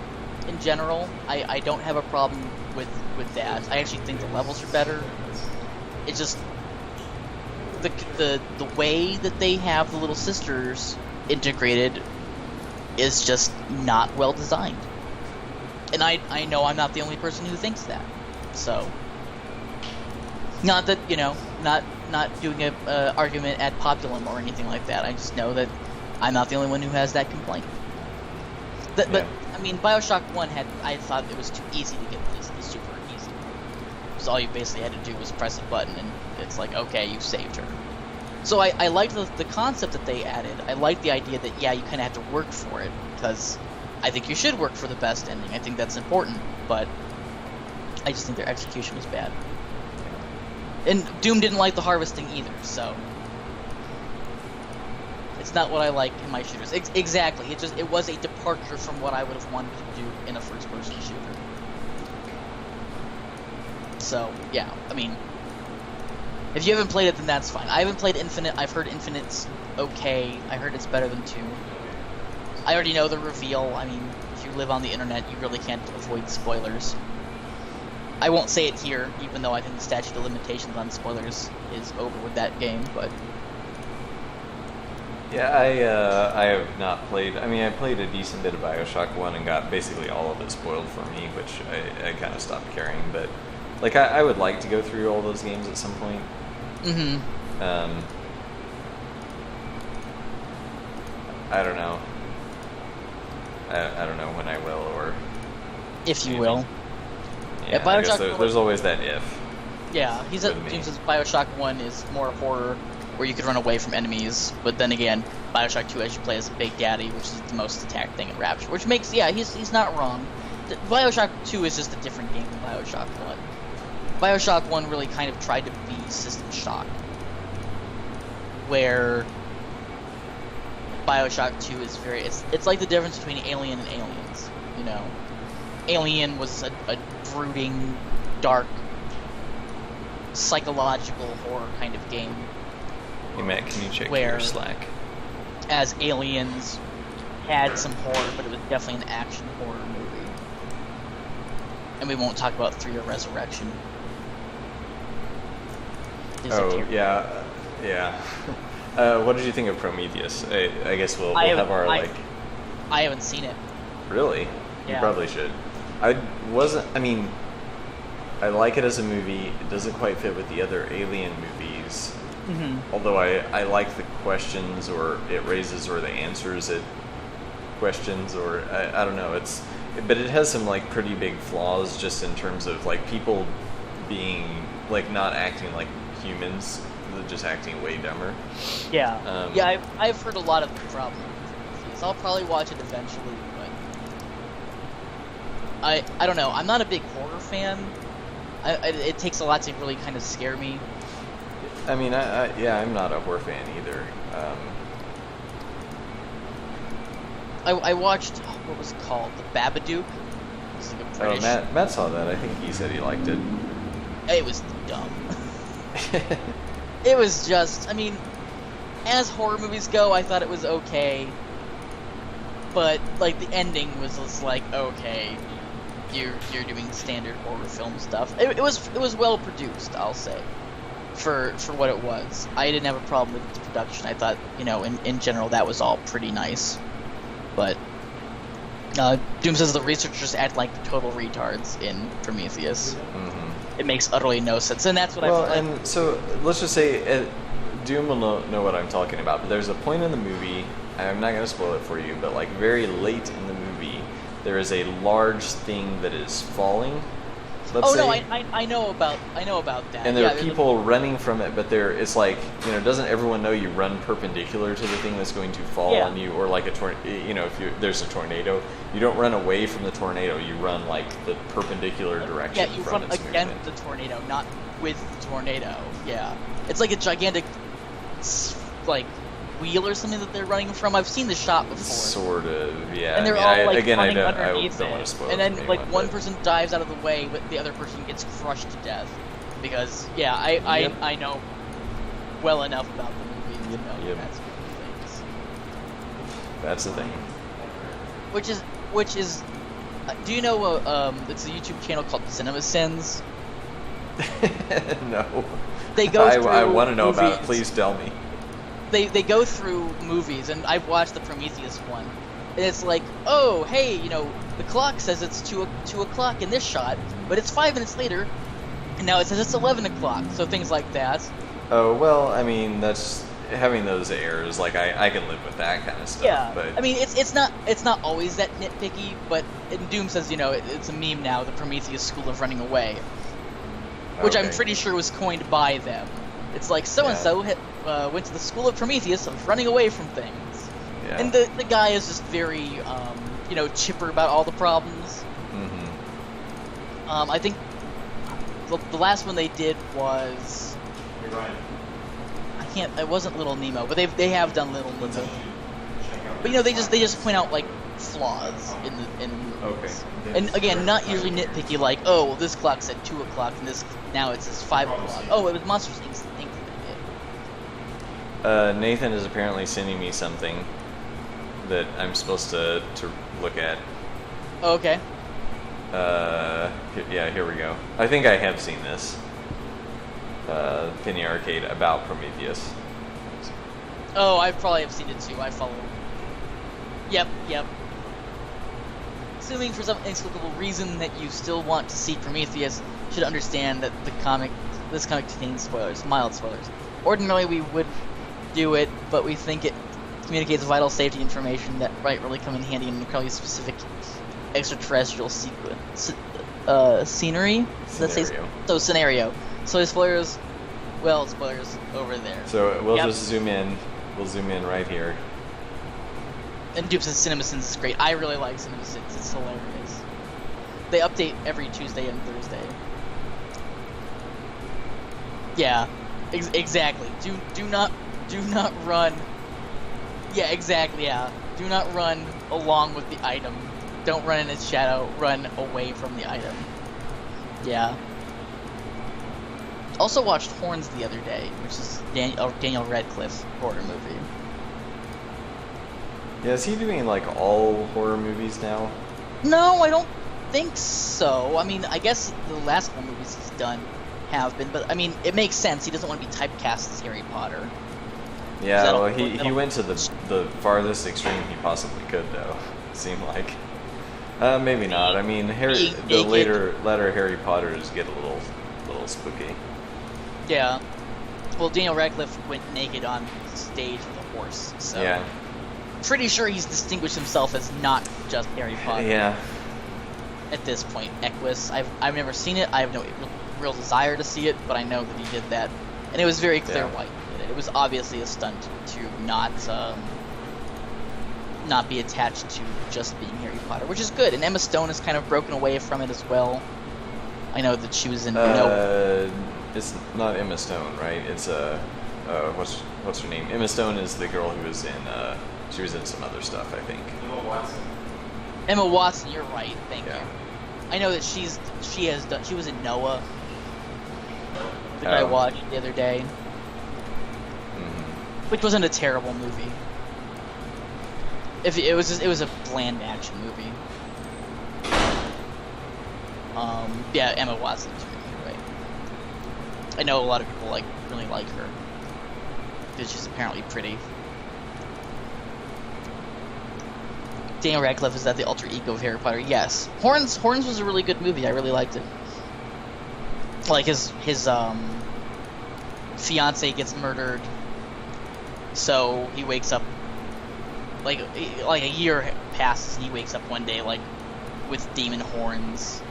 in general. I don't have a problem with that. I actually think the levels are better. It's just the way that they have the little sisters integrated is just not well designed. And I know I'm not the only person who thinks that. So, not that, not doing a argument ad populum or anything like that. I just know that I'm not the only one who has that complaint. But I mean, BioShock 1 I thought it was too easy to get this super easy. Because all you basically had to do was press a button and it's like, okay, you saved her. So I liked the concept that they added. I liked the idea that, yeah, you kind of have to work for it, because I think you should work for the best ending. I think that's important, but I just think their execution was bad. And Doom didn't like the harvesting either, so it's not what I like in my shooters. Exactly. It was a departure from what I would have wanted to do in a first-person shooter. So, yeah, I mean, if you haven't played it, then that's fine. I haven't played Infinite. I've heard Infinite's okay. I heard it's better than 2. I already know the reveal. I mean, if you live on the internet, you really can't avoid spoilers. I won't say it here, even though I think the statute of limitations on spoilers is over with that game, but... Yeah, I have not played... I mean, I played a decent bit of BioShock 1 and got basically all of it spoiled for me, which I kind of stopped caring, but... Like, I would like to go through all those games at some point. Mm-hmm. I don't know. I don't know when I will, or... If you will. Yeah, I guess there's always that if. Yeah, James says BioShock 1 is more horror, where you could run away from enemies, but then again, BioShock 2 as you play as a Big Daddy, which is the most attacked thing in Rapture, which makes, yeah, he's not wrong. BioShock 2 is just a different game than BioShock 1. BioShock 1 really kind of tried to be System Shock, where BioShock 2 is it's like the difference between Alien and Aliens, you know. Alien was a brooding, dark, psychological horror kind of game. Hey Matt, can you check where your Slack? As Aliens had some horror, but it was definitely an action horror movie. And we won't talk about 3 or Resurrection. Oh, yeah. What did you think of Prometheus? I guess we'll have our, I haven't seen it. Really? Yeah. You probably should. I like it as a movie. It doesn't quite fit with the other Alien movies. Mm-hmm. Although I like the questions, or it raises, or the answers it questions, or I don't know. But it has some like pretty big flaws, just in terms of like people being like not acting like humans, just acting way dumber. Yeah. I've heard a lot of the problem with Prometheus. I'll probably watch it eventually, but I don't know. I'm not a big horror fan. It takes a lot to really kind of scare me. I mean, I'm not a horror fan either. I watched, what was it called? The Babadook? It's like a British... Oh, Matt saw that. I think he said he liked it. It was dumb. It was just, I mean, as horror movies go, I thought it was okay. But, like, the ending was just like, okay, you're doing standard horror film stuff. It was well produced, I'll say, for what it was. I didn't have a problem with the production. I thought, in general, that was all pretty nice. But Doom says the researchers act like total retards in Prometheus. Mm-hmm. It makes utterly no sense, and that's what I feel like. And so let's just say Doom will know what I'm talking about. But there's a point in the movie. I'm not going to spoil it for you, but like very late in the movie, there is a large thing that is falling, let's say. no, I know about that. And there Yeah, are people running from it, but it's like, doesn't everyone know you run perpendicular to the thing that's going to fall Yeah. on you, or like if there's a tornado, you don't run away from the tornado, you run like the perpendicular direction Yeah, you from run its against movement. the tornado, not with the tornado. Yeah, it's like a gigantic, like, wheel or something that they're running from. I've seen the shot before. Sort of, yeah. And they're I mean, all like I running don't underneath want it. to spoil And it then for like anyone, one but- person dives out of the way, but the other person gets crushed to death. Because I Yep. I know well enough about the movie to know Yep. that's what things. That's the thing. Which is, do you know? It's a YouTube channel called Cinema Sins. No. They go I through want to know about it. movies. Please tell me. They go through movies, and I've watched the Prometheus one, and it's like, oh, hey, the clock says it's 2 o'clock in this shot, but it's 5 minutes later, and now it says it's 11 o'clock. So things like that. Oh, well, I mean, that's having those errors. Like, I can live with that kind of stuff. Yeah, But I mean, it's not always that nitpicky, but Doom says, it's a meme now, the Prometheus School of Running Away, which I'm Okay. pretty sure was coined by them. It's like so-and-so went to the School of Prometheus of running away from things. Yeah. And the guy is just very, chipper about all the problems. Mm-hmm. I think the last one they did was... It wasn't Little Nemo, but they have done Little Nemo. But they just point out like flaws in the Okay. and again, not usually nitpicky like, oh, well, this clock said 2 o'clock and now it says 5 o'clock. Oh, it was Monsters Inc. that did. Nathan is apparently sending me something that I'm supposed to look at. Oh, okay. Here we go. I think I have seen this. Penny Arcade about Prometheus. Oh, I probably have seen it too. I follow. Yep. Assuming for some inexplicable reason that you still want to see Prometheus, you should understand that this comic contains spoilers, mild spoilers. Ordinarily, we would do it, but we think it communicates vital safety information that might really come in handy in an incredibly specific extraterrestrial scenery. Let's say Scenario. so. Scenario. So spoilers. Well, spoilers over there. So we'll Yep. just zoom in. We'll zoom in right here. And Dupe says CinemaSins is great. I really like CinemaSins. It's hilarious. They update every Tuesday and Thursday. Yeah, exactly. Do not run. Yeah, exactly. Yeah, do not run along with the item. Don't run in its shadow. Run away from the item. Yeah. Also watched Horns the other day, which is Daniel Radcliffe horror movie. Yeah, is he doing like all horror movies now? No, I don't think so. I mean, I guess the last couple movies he's done have been, but I mean, it makes sense. He doesn't want to be typecast as Harry Potter. Yeah, That'll- well, he that'll- went to the farthest extreme he possibly could, though. It seemed like. Maybe not. I mean, Being the naked. latter Harry Potters get a little spooky. Yeah. Well, Daniel Radcliffe went naked on stage with a horse, so Yeah. pretty sure he's distinguished himself as not just Harry Potter. Yeah. At this point, Equus. I've never seen it. I have no real desire to see it, but I know that he did that, and it was very clear Yeah. why he did it. It was obviously a stunt to not be attached to just being Harry Potter, which is good. And Emma Stone has kind of broken away from it as well. I know that she was in It's not Emma Stone, right? It's what's her name? Emma Stone is the girl who was in she was in some other stuff, I think. Emma Watson. You're right. Thank Yeah. you. I know that she was in Noah, that I Oh. watched the other day, Mhm. which wasn't a terrible movie. It was a bland action movie. Yeah, Emma Watson. You're right. I know a lot of people really like her because she's apparently pretty. Daniel Radcliffe is that the alter ego of Harry Potter? Yes. Horns was a really good movie. I really liked it. Like his fiance gets murdered, so he wakes up like a year passes and he wakes up one day like with demon horns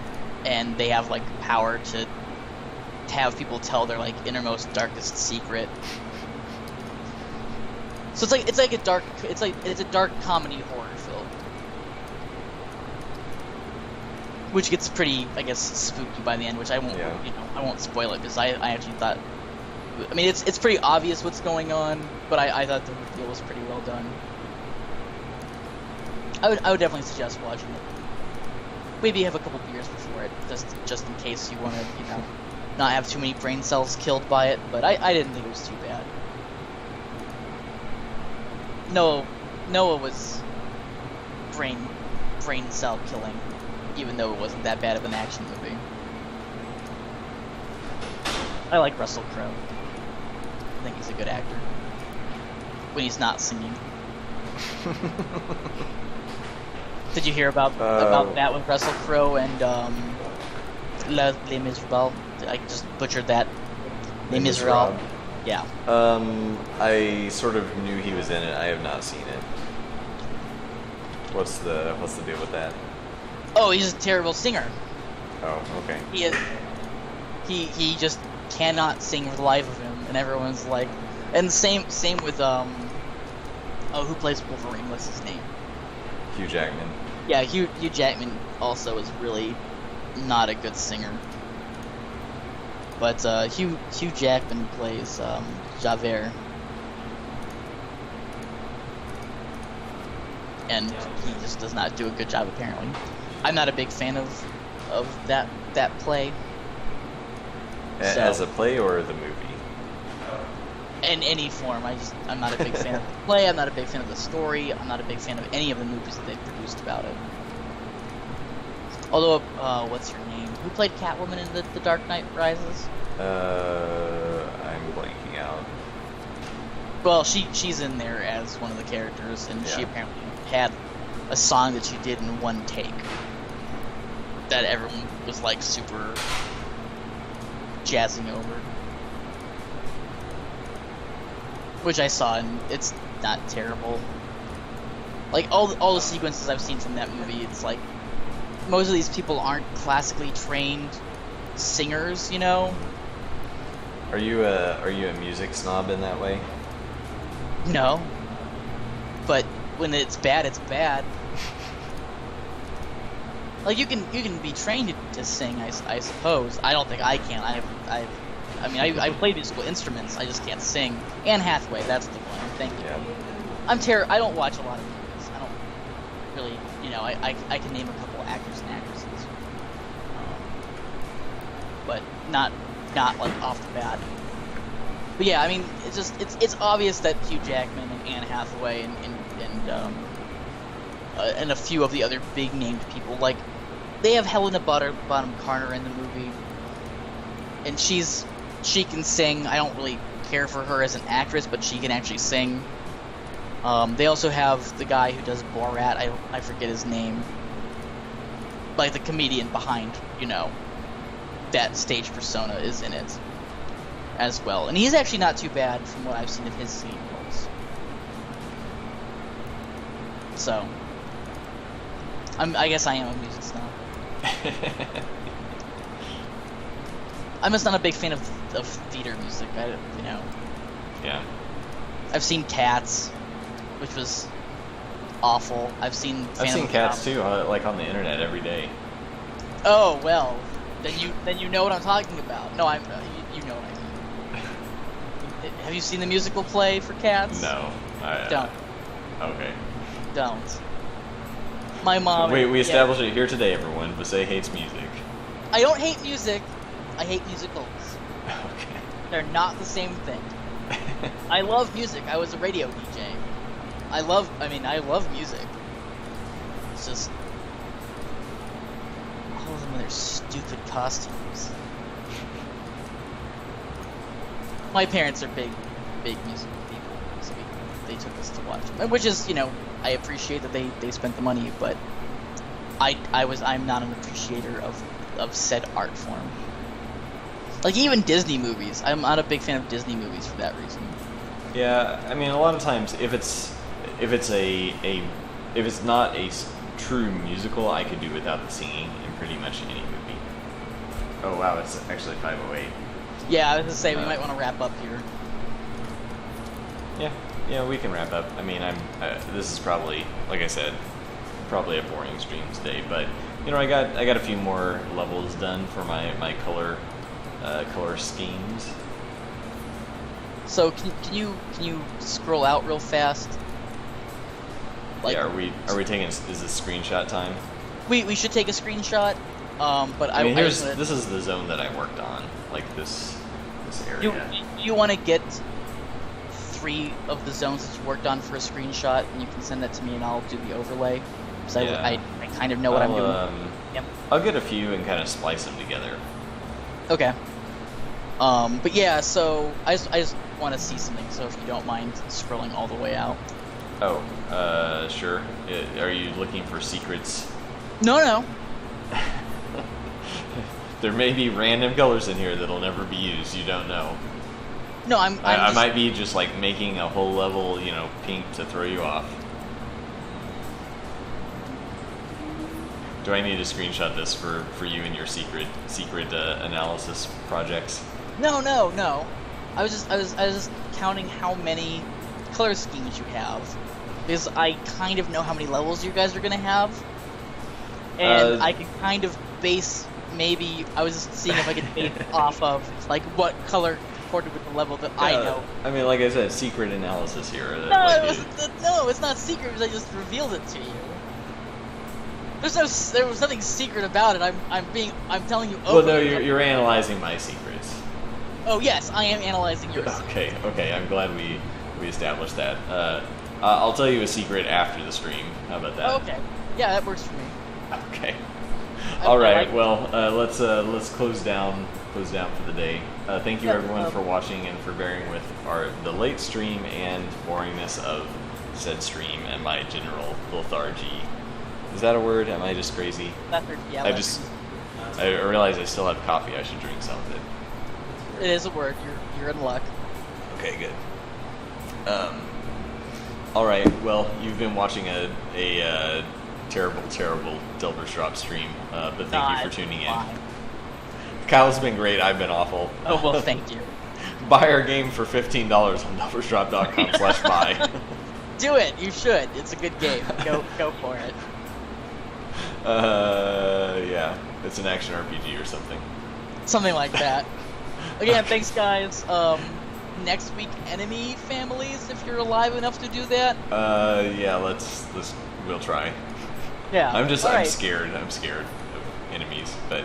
and they have like power to have people tell their like innermost darkest secret. So it's a dark comedy horror film, which gets pretty, I guess, spooky by the end, which I won't I won't spoil it because I actually thought, I mean, it's pretty obvious what's going on, but I thought the reveal was pretty well done. I would definitely suggest watching it. Maybe have a couple beers before it, just in case you want to, not have too many brain cells killed by it. But I didn't think it was too bad. Noah was brain cell killing, even though it wasn't that bad of an action movie. I like Russell Crowe. I think he's a good actor when he's not singing. Did you hear about that with Russell Crowe and Les Miserables? I just butchered that. Les Miserables. Yeah. I sort of knew he was in it. I have not seen it. What's the deal with that? Oh, he's a terrible singer. Oh, okay. He is. He just cannot sing for the life of him, and everyone's like, and same with who plays Wolverine? What's his name? Hugh Jackman. Yeah, Hugh Jackman also is really not a good singer. But Hugh Jackman plays Javert, and he just does not do a good job apparently. I'm not a big fan of that play. As a play or the movie? In any form, I'm not a big fan of the play. I'm not a big fan of the story. I'm not a big fan of any of the movies that they've produced about it. Although, what's her name? Who played Catwoman in the Dark Knight Rises? I'm blanking out. Well, she's in there as one of the characters, and she apparently had a song that she did in one take that everyone was like super jazzing over. Which I saw, and it's not terrible. Like, all the sequences I've seen from that movie, it's like, most of these people aren't classically trained singers, Are you a music snob in that way? No. But when it's bad, it's bad. Like, you can be trained to sing, I suppose. I don't think I can. I play musical instruments, I just can't sing. Anne Hathaway, that's the one. Thank you. Yeah. I don't watch a lot of movies. I don't really, I can name a couple actors and actresses. But not like off the bat. But yeah, I mean, it's obvious that Hugh Jackman and Anne Hathaway and a few of the other big named people, like, they have Helena Bonham Carter in the movie, and she can sing. I don't really care for her as an actress, but she can actually sing. They also have the guy who does Borat. I forget his name. Like, the comedian behind, that stage persona is in it as well. And he's actually not too bad from what I've seen of his singing roles. So, I guess I am a music snob. I'm just not a big fan of theater music. Yeah. I've seen Cats, which was awful. I've seen Cats too, like on the internet every day. Oh well, then you know what I'm talking about. No, you know what I mean. Have you seen the musical play for Cats? No. Don't. Okay. Don't. My mom. We established it here today, everyone. Basay hates music. I don't hate music. I hate musicals. Okay. They're not the same thing. I love music. I was a radio DJ. I love music. It's just all of them with their stupid costumes. My parents are big musical people, so they took us to watch them. Which is, I appreciate that they spent the money, but I'm not an appreciator of said art form. Like, even Disney movies. I'm not a big fan of Disney movies for that reason. Yeah, I mean, a lot of times, if it's not a true musical, I could do without the singing in pretty much any movie. Oh wow, it's actually 5:08. Yeah, I was gonna say we might want to wrap up here. Yeah, we can wrap up. I mean, this is probably, like I said, probably a boring stream today, but you know, I got a few more levels done for my color schemes. So can you scroll out real fast? Like, yeah, are we taking? Is this screenshot time? We should take a screenshot. But I mean, this is the zone that I worked on, like this area. You want to get 3 of the zones that you worked on for a screenshot, and you can send that to me, and I'll do the overlay. Because I kind of know what I'm doing. Yep. I'll get a few and kind of splice them together. Okay. But yeah, so I just want to see something. So if you don't mind scrolling all the way out. Oh, sure. Are you looking for secrets? No. There may be random colors in here that'll never be used. You don't know. No, I might be just like making a whole level, you know, pink to throw you off. Do I need to screenshot this for you and your secret analysis projects? No. I was just counting how many color schemes you have, because I kind of know how many levels you guys are gonna have, and I can kind of base. Maybe I was just seeing if I could base off of like what color accorded with the level that I know. I mean, like I said, secret analysis here. No, it's not secret because I just revealed it to you. There was nothing secret about it. I'm telling you. Well, no, you're analyzing my secrets. Oh yes, I am analyzing your secrets. Okay. I'm glad we established that. I'll tell you a secret after the stream. How about that? Okay. Yeah, that works for me. Okay. All right. Well, let's close down for the day. Thank you everyone for watching and for bearing with the late stream and boringness of said stream and my general lethargy. Is that a word? Am I just crazy? Yeah. I realize I still have coffee. I should drink some of it. It is a word. You're in luck. Okay, good. All right. Well, you've been watching a terrible Delver's Drop stream, but thank you for tuning in. Kyle's been great. I've been awful. Oh well, thank you. Buy our game for $15 on delversdrop.com/buy. Do it. You should. It's a good game. Go for it. Yeah, it's an action RPG or something. Something like that. Again, thanks guys. Next week, enemy families, if you're alive enough to do that. Yeah, we'll try. Yeah. I'm scared. I'm scared of enemies, but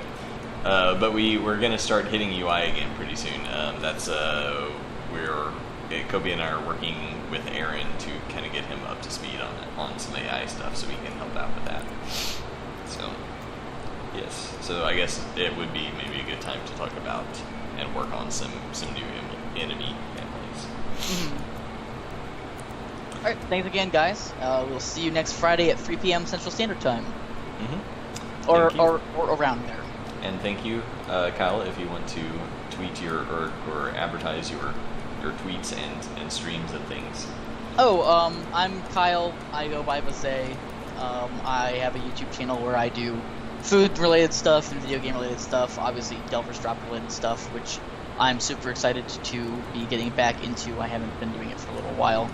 we're gonna start hitting UI again pretty soon. Kobe and I are working with Aaron to kind of get him up to speed on some AI stuff, so we can help out with that. So, yes. So I guess it would be maybe a good time to talk about and work on some new enemy families. Mm-hmm. All right. Thanks again, guys. We'll see you next Friday at 3 p.m. Central Standard Time. Mm-hmm. Or around there. And thank you, Kyle, if you want to tweet or advertise your tweets and streams and things. I'm Kyle. I go by Vase. I have a YouTube channel where I do food-related stuff and video game-related stuff. Obviously, Delver's Drop-related stuff, which I'm super excited to be getting back into. I haven't been doing it for a little while.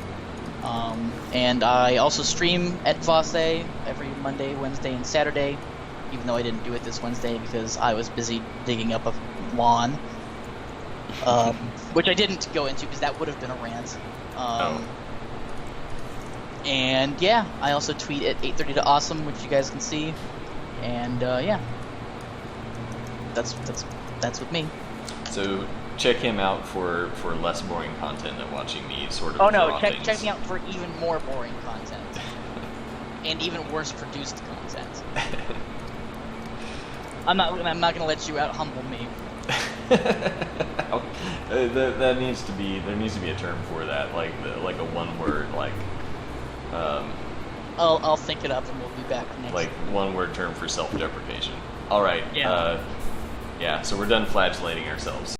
And I also stream at Vase every Monday, Wednesday, and Saturday, even though I didn't do it this Wednesday because I was busy digging up a lawn. Which I didn't go into because that would have been a rant. And yeah, I also tweet at 8:30 to Awesome, which you guys can see. And yeah, that's with me. So check him out for less boring content than watching me sort of. Oh no, check me out for even more boring content and even worse produced content. I'm not gonna let you out humble me. There needs to be a term for that, like a one word, like. I'll think it up and we'll be back next. Like one word term for self-deprecation. All right. Yeah. Yeah. So we're done flagellating ourselves.